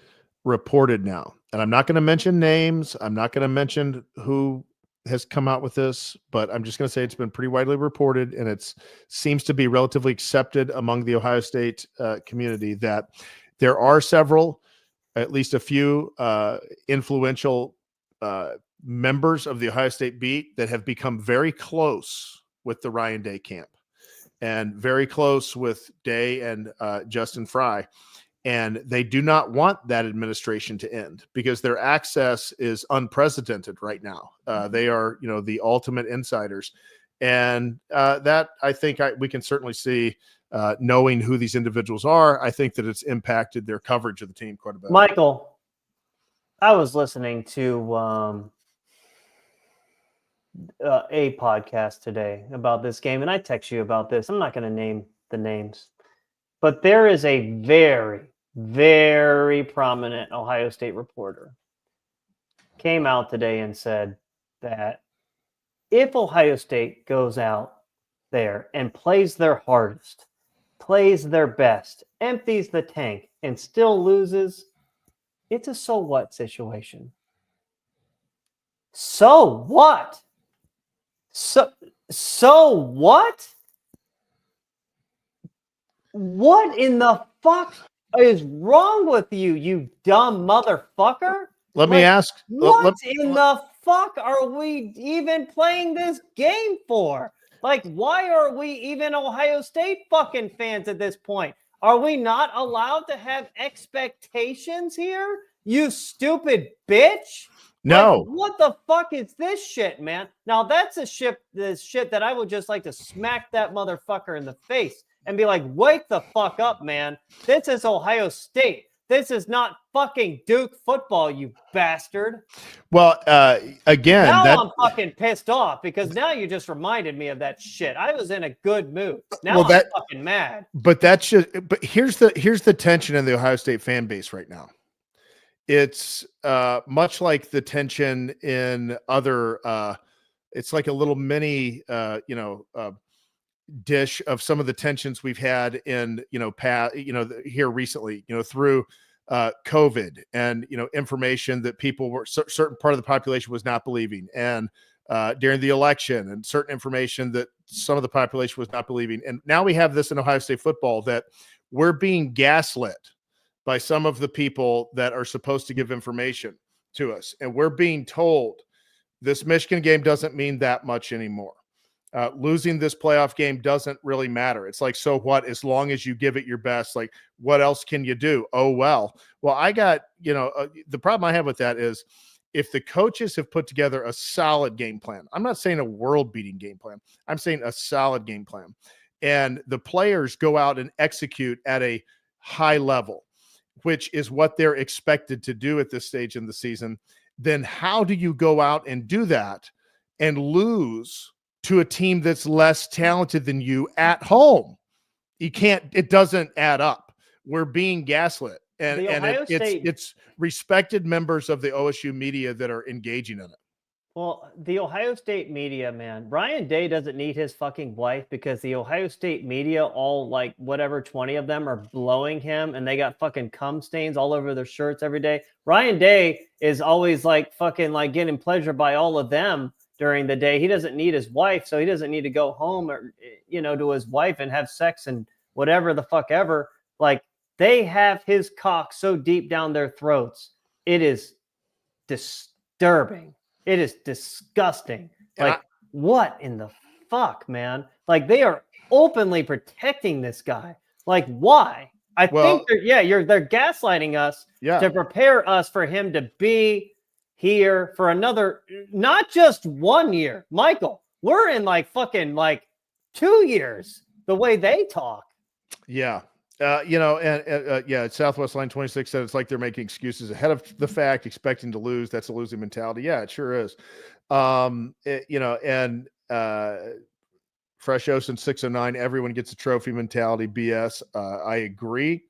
reported now. And I'm not going to mention names. I'm not going to mention who has come out with this, but I'm just going to say it's been pretty widely reported, and it seems to be relatively accepted among the Ohio State community that there are several, at least a few influential members of the Ohio State beat that have become very close with the Ryan Day camp and very close with Day and Justin Fry. And they do not want that administration to end because their access is unprecedented right now. They are, the ultimate insiders. And that I think we can certainly see, knowing who these individuals are, I think that it's impacted their coverage of the team quite a bit. Michael, I was listening to a podcast today about this game, and I text you about this. I'm not going to name the names. But there is a very, very prominent Ohio State reporter came out today and said that if Ohio State goes out there and plays their hardest, plays their best, empties the tank, and still loses, it's a so what situation. So what? So what? What in the fuck is wrong with you, you dumb motherfucker? Let me ask. What in the fuck are we even playing this game for? Like, why are we even Ohio State fucking fans at this point? Are we not allowed to have expectations here? You stupid bitch. No. Like, what the fuck is this shit, man? Now that's this shit that I would just like to smack that motherfucker in the face and be like, wake the fuck up, man. This is Ohio State. This is not fucking Duke football, you bastard. Well, again, now I'm fucking pissed off because now you just reminded me of that shit. I was in a good mood. Now I'm fucking mad. But here's the tension in the Ohio State fan base right now. It's much like the tension in other. It's like a little mini, dish of some of the tensions we've had in here recently, through COVID and information that people were certain part of the population was not believing, and during the election, and certain information that some of the population was not believing, and now we have this in Ohio State football that we're being gaslit by some of the people that are supposed to give information to us, and we're being told this Michigan game doesn't mean that much anymore. Losing this playoff game doesn't really matter. It's like, so what, as long as you give it your best, like, what else can you do? Oh, well, I got, the problem I have with that is if the coaches have put together a solid game plan, I'm not saying a world beating game plan, I'm saying a solid game plan, and the players go out and execute at a high level, which is what they're expected to do at this stage in the season, then how do you go out and do that and lose to a team that's less talented than you at home? You can't, it doesn't add up. We're being gaslit. And it's respected members of the OSU media that are engaging in it. Well, the Ohio State media, man, Ryan Day doesn't need his fucking wife because the Ohio State media, all like whatever 20 of them, are blowing him and they got fucking cum stains all over their shirts every day. Ryan Day is always like fucking like getting pleasure by all of them during the day. He doesn't need his wife, so he doesn't need to go home or, to his wife and have sex and whatever the fuck ever. Like, they have his cock so deep down their throats. It is disturbing. It is disgusting. Like, what in the fuck, man? Like, they are openly protecting this guy. Like, why? I think they're gaslighting us to prepare us for him to be here for another, not just 1 year. Michael, we're in like fucking like 2 years the way they talk. Yeah. Southwest Line 26 said it's like they're making excuses ahead of the fact, expecting to lose. That's a losing mentality. Yeah, it sure is. Fresh Ocean 609, everyone gets a trophy mentality. BS. I agree.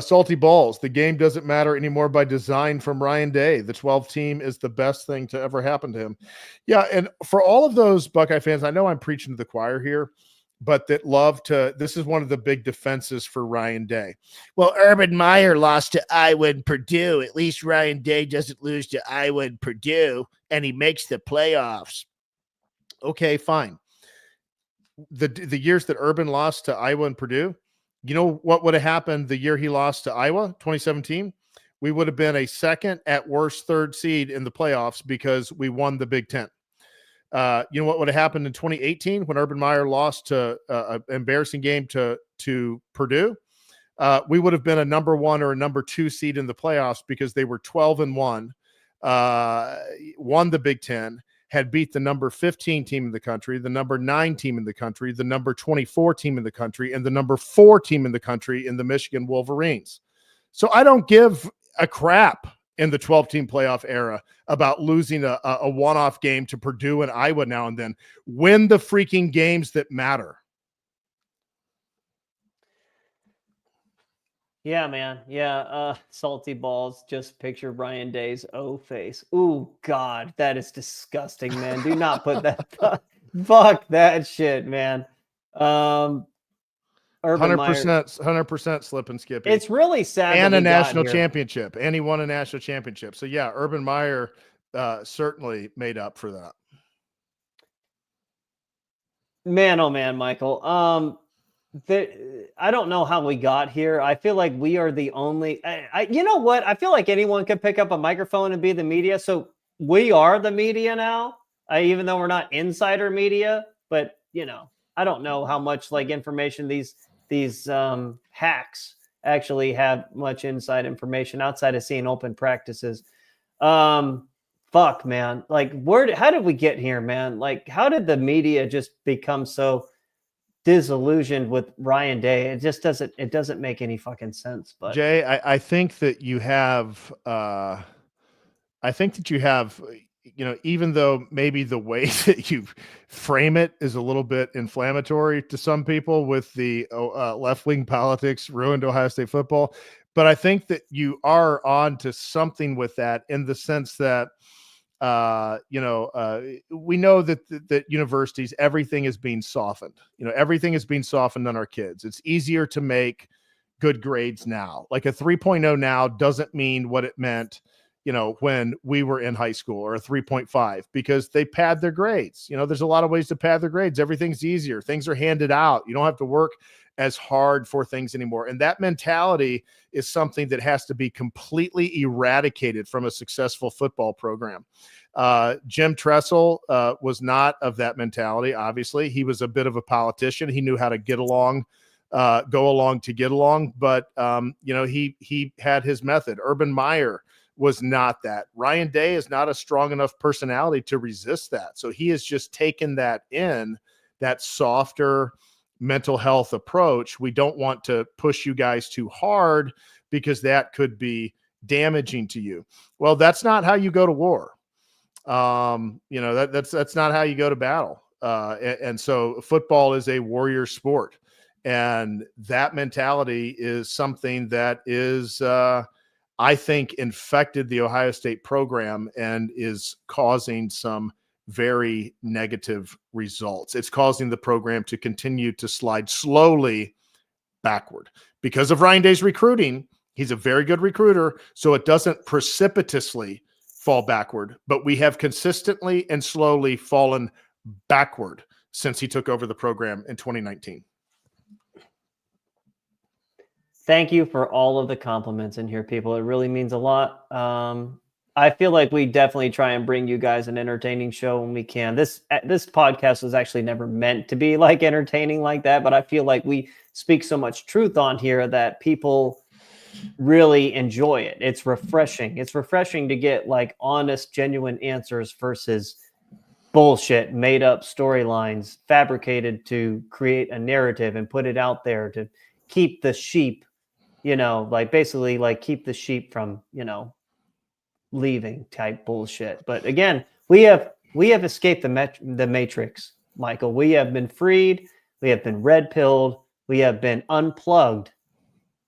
Salty Balls, the game doesn't matter anymore by design from Ryan Day. The 12 team is the best thing to ever happen to him. Yeah, and for all of those Buckeye fans, I know I'm preaching to the choir here, but that love to, this is one of the big defenses for Ryan Day. Well, Urban Meyer lost to Iowa and Purdue. At least Ryan Day doesn't lose to Iowa and Purdue, and he makes the playoffs. Okay, fine. The years that Urban lost to Iowa and Purdue, you know what would have happened the year he lost to Iowa, 2017? We would have been a second, at worst, third seed in the playoffs because we won the Big Ten. You know what would have happened in 2018 when Urban Meyer lost to an embarrassing game to Purdue? We would have been a number 1 or a number 2 seed in the playoffs because they were 12-1, won the Big Ten, had beat the number 15 team in the country, the number 9 team in the country, the number 24 team in the country, and the number 4 team in the country in the Michigan Wolverines. So I don't give a crap in the 12-team playoff era about losing a one-off game to Purdue and Iowa now and then. Win the freaking games that matter. Yeah, man. Yeah. Salty balls. Just picture Ryan Day's O face. Ooh, God, that is disgusting, man. Do not put that. Fuck that shit, man. Urban Meyer. 100% slip and skippy. It's really sad that And a we got national here. championship. And he won a national championship. So yeah, Urban Meyer certainly made up for that. Man, oh man, Michael. I don't know how we got here. I feel like we are the only. You know what? I feel like anyone could pick up a microphone and be the media. So we are the media now. Even though we're not insider media, but I don't know how much like information these hacks actually have much inside information outside of seeing open practices. Fuck, man. Like, how did we get here, man? Like, how did the media just become so disillusioned with Ryan Day? It just doesn't make any fucking sense. But Jay, I think that you have even though maybe the way that you frame it is a little bit inflammatory to some people with the left-wing politics ruined Ohio State football, but I think that you are on to something with that in the sense that we know that universities, everything is being softened. Everything is being softened on our kids. It's easier to make good grades now. Like a 3.0 now doesn't mean what it meant, when we were in high school, or a 3.5, because they pad their grades. There's a lot of ways to pad their grades. Everything's easier. Things are handed out. You don't have to work as hard for things anymore. And that mentality is something that has to be completely eradicated from a successful football program. Jim Tressel was not of that mentality. Obviously, he was a bit of a politician. He knew how to get along, go along to get along. But, he had his method. Urban Meyer was not that. Ryan Day is not a strong enough personality to resist that. So he has just taken that softer mental health approach. We don't want to push you guys too hard because that could be damaging to you. Well, that's not how you go to war. That's not how you go to battle. And so football is a warrior sport. And that mentality is something that is, I think, infected the Ohio State program and is causing some very negative results. It's causing the program to continue to slide slowly backward because of Ryan Day's recruiting. He's a very good recruiter, so it doesn't precipitously fall backward, but we have consistently and slowly fallen backward since he took over the program in 2019. Thank you for all of the compliments in here, people. It really means a lot. I feel like we definitely try and bring you guys an entertaining show when we can. This podcast was actually never meant to be like entertaining like that, but I feel like we speak so much truth on here that people really enjoy it. It's refreshing. It's refreshing to get like honest, genuine answers versus bullshit, made up storylines fabricated to create a narrative and put it out there to keep the sheep, basically like keep the sheep from, leaving type bullshit. But again, we have escaped the matrix, Michael. We have been freed. We have been red pilled. We have been unplugged,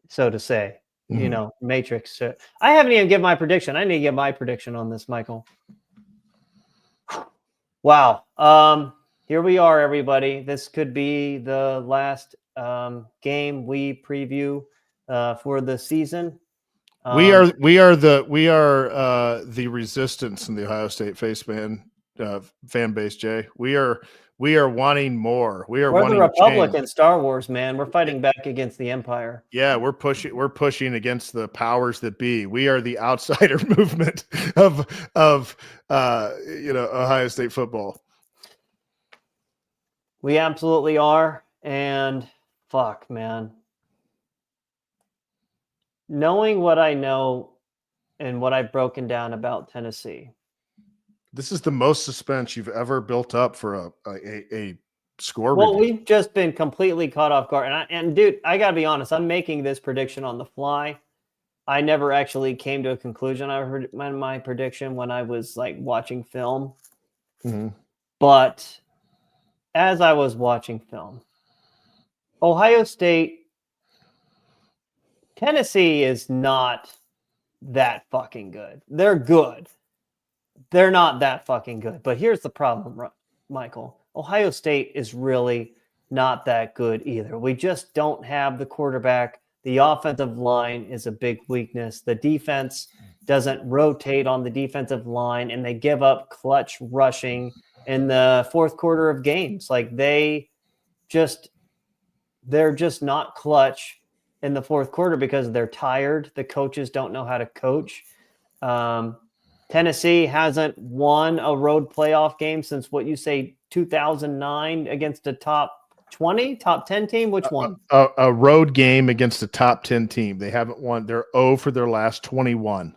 so to say. Matrix. I haven't even given my prediction. I need to give my prediction on this, Michael. Wow. Here we are, everybody. This could be the last game we preview for the season. We are the resistance in the Ohio State fan base, Jay. We are wanting more. We're the wanting Republic change. in Star Wars, man. We're fighting back against the Empire. Yeah, we're pushing against the powers that be. We are the outsider movement of Ohio State football. We absolutely are. And fuck, man. Knowing what I know and what I've broken down about Tennessee. This is the most suspense you've ever built up for a score Well, review. we've just been completely caught off guard. And dude, I got to be honest. I'm making this prediction on the fly. I never actually came to a conclusion. I heard my prediction when I was like watching film. Mm-hmm. But as I was watching film, Ohio State Tennessee is not that fucking good. They're good. They're not that fucking good. But here's the problem, Michael. Ohio State is really not that good either. We just don't have the quarterback. The offensive line is a big weakness. The defense doesn't rotate on the defensive line, and they give up clutch rushing in the fourth quarter of games. Like they're just not clutch in the fourth quarter because they're tired. The coaches don't know how to coach. Tennessee hasn't won a road playoff game since what you say 2009 against a top 20, top 10 team. Which one? A road game against a top 10 team. They haven't won. They're 0 for their last 21.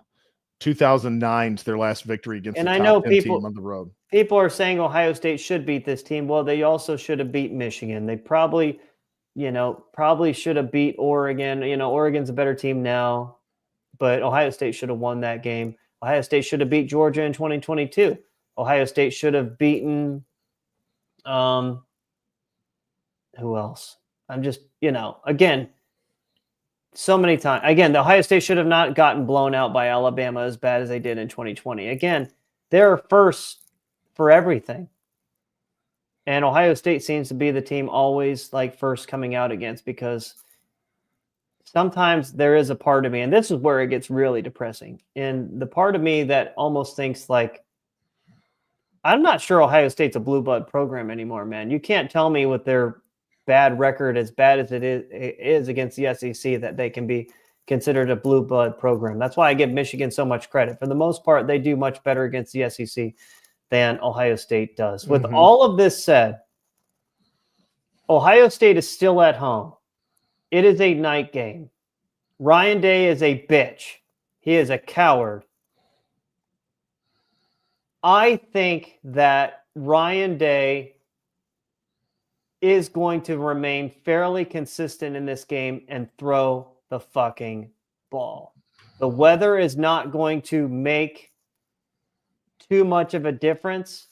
2009 is their last victory against and the I top know 10 people, team on the road. People are saying Ohio State should beat this team. Well, they also should have beat Michigan. They probably should have beat Oregon. Oregon's a better team now, but Ohio State should have won that game. Ohio State should have beat Georgia in 2022. Ohio State should have beaten who else? I'm just, again, so many times. Again, the Ohio State should have not gotten blown out by Alabama as bad as they did in 2020. Again, they're first for everything. And Ohio State seems to be the team always like first coming out against, because sometimes there is a part of me, and this is where it gets really depressing. And the part of me that almost thinks like, I'm not sure Ohio State's a blue blood program anymore, man. You can't tell me with their bad record, as bad as it is against the SEC, that they can be considered a blue blood program. That's why I give Michigan so much credit. For the most part, they do much better against the SEC than Ohio State does. With all of this said, Ohio State is still at home. It is a night game. Ryan Day is a bitch. He is a coward. I think that Ryan Day is going to remain fairly consistent in this game and throw the fucking ball. The weather is not going to make too much of a difference,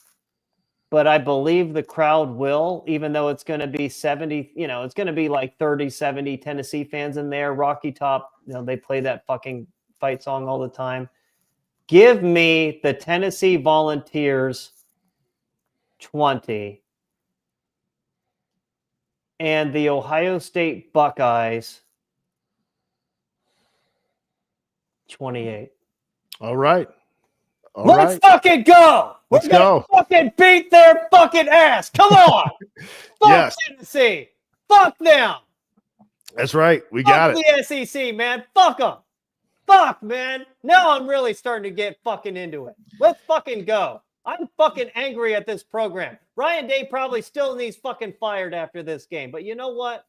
but I believe the crowd will, even though it's going to be 70, it's going to be like 30, 70 Tennessee fans in there. Rocky Top, they play that fucking fight song all the time. Give me the Tennessee Volunteers 20 and the Ohio State Buckeyes 28. All right. Let's fucking go. Let's go. Fucking beat their fucking ass. Come on. Fuck yes. Tennessee. Fuck them. That's right. We got it. The SEC, man. Fuck them. Fuck, man. Now I'm really starting to get fucking into it. Let's fucking go. I'm fucking angry at this program. Ryan Day probably still needs fucking fired after this game. But you know what?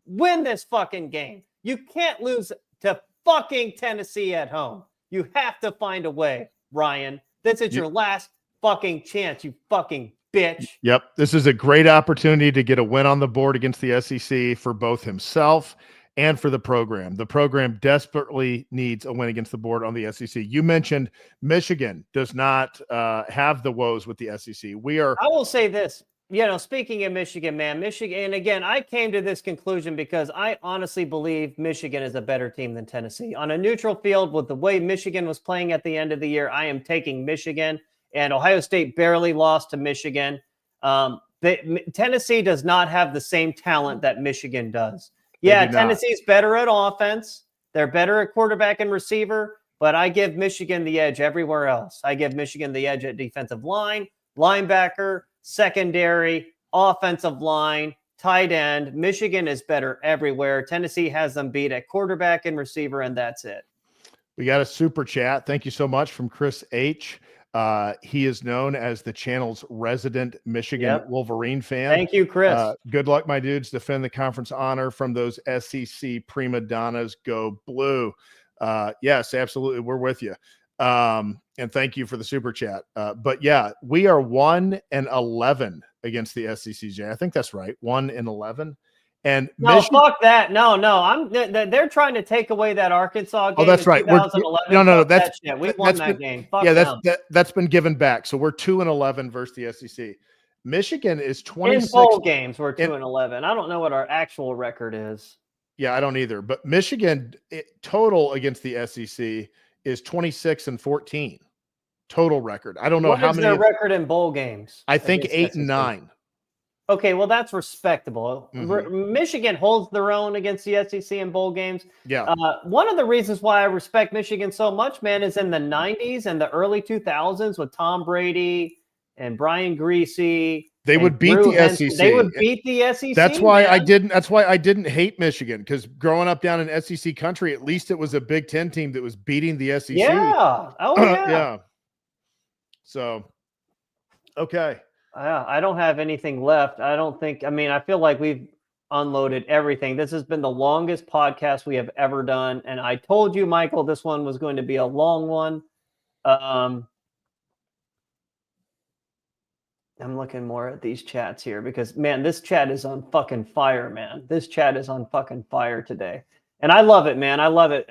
Win this fucking game. You can't lose to fucking Tennessee at home. You have to find a way, Ryan. This is your last fucking chance, you fucking bitch. Yep. This is a great opportunity to get a win on the board against the SEC for both himself and for the program. The program desperately needs a win against the board on the SEC. You mentioned Michigan does not have the woes with the SEC. I will say this. Speaking of Michigan, man, and again, I came to this conclusion because I honestly believe Michigan is a better team than Tennessee. On a neutral field, with the way Michigan was playing at the end of the year, I am taking Michigan, and Ohio State barely lost to Michigan. Tennessee does not have the same talent that Michigan does. Yeah, Tennessee's better at offense. They're better at quarterback and receiver, but I give Michigan the edge everywhere else. I give Michigan the edge at defensive line, linebacker, secondary, offensive line, tight end. Michigan is better everywhere. Tennessee has them beat at quarterback and receiver, and that's it. We got a super chat. Thank you so much from Chris H. He is known as the channel's resident Michigan Wolverine fan. Thank you, Chris. Good luck, my dudes. Defend the conference honor from those SEC prima donnas. Go blue. Yes, absolutely. We're with you. And thank you for the super chat. But yeah, we are 1-11 against the SEC. I think that's right. 1-11. And no, fuck that. No. They're trying to take away that Arkansas game. Oh, that's right. 2011. No. We won that game. Fuck that's been given back. So we're 2-11 versus the SEC. Michigan is 26. In bowl games, we're 2-11. I don't know what our actual record is. Yeah, I don't either. But Michigan total against the SEC is 26-14 total record. I don't know What how is many. their record in bowl games? I think against 8-9. Okay, well, that's respectable. Mhm. Michigan holds their own against the SEC in bowl games. Yeah, One of the reasons why I respect Michigan so much, man, is in the 90s and the early 2000s with Tom Brady and Brian Greasy they and would beat Drew the Henson. They would SEC. beat the SEC, That's why I man. didn't. That's why I didn't hate Michigan, because growing up down in SEC country, at least it was a Big Ten team that was beating the SEC. Yeah. Oh, yeah. Yeah. So, okay. I don't have anything left. I don't think, I mean, I feel like we've unloaded everything. This has been the longest podcast we have ever done. And I told you, Michael, this one was going to be a long one. I'm looking more at these chats here because, man, this chat is on fucking fire, man. This chat is on fucking fire today. And I love it, man. I love it.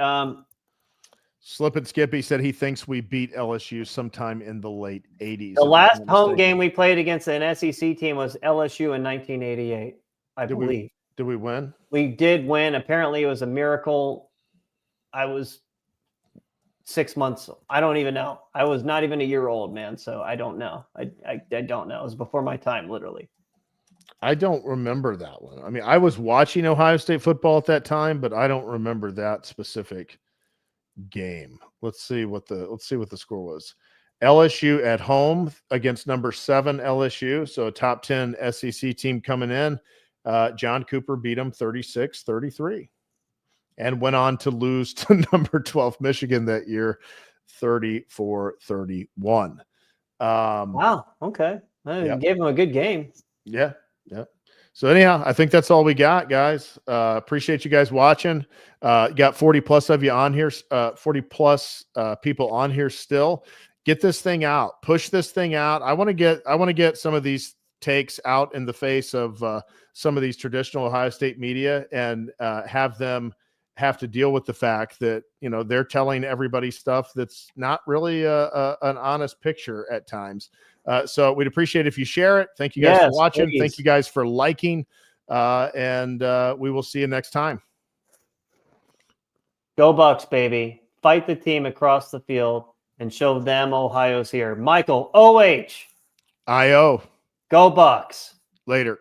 Slip and Skippy said he thinks we beat LSU sometime in the late 80s. The last home game we played against an SEC team was LSU in 1988, I believe. Did we win? We did win. Apparently, it was a miracle. I was 6 months. I don't even know. I was not even a year old, man. So I don't know. I don't know. It was before my time, literally. I don't remember that one. I mean, I was watching Ohio State football at that time, but I don't remember that specific game. Let's see what the score was. LSU at home against number 7 LSU, so a top 10 SEC team coming in. John Cooper beat them 36-33 and went on to lose to number 12 Michigan that year 34-31. Wow. Okay. Gave him a good game. Yeah. So anyhow, I think that's all we got, guys. Appreciate you guys watching. Got 40 plus of you on here, 40 plus people on here still. Get this thing out. Push this thing out. I want to get some of these takes out in the face of some of these traditional Ohio State media and have them have to deal with the fact that, you know, they're telling everybody stuff that's not really an honest picture at times. So we'd appreciate if you share it. Thank you guys for watching. Please. Thank you guys for liking. And we will see you next time. Go Bucks, baby. Fight the team across the field and show them Ohio's here. Michael, OH. IO. Go Bucks. Later.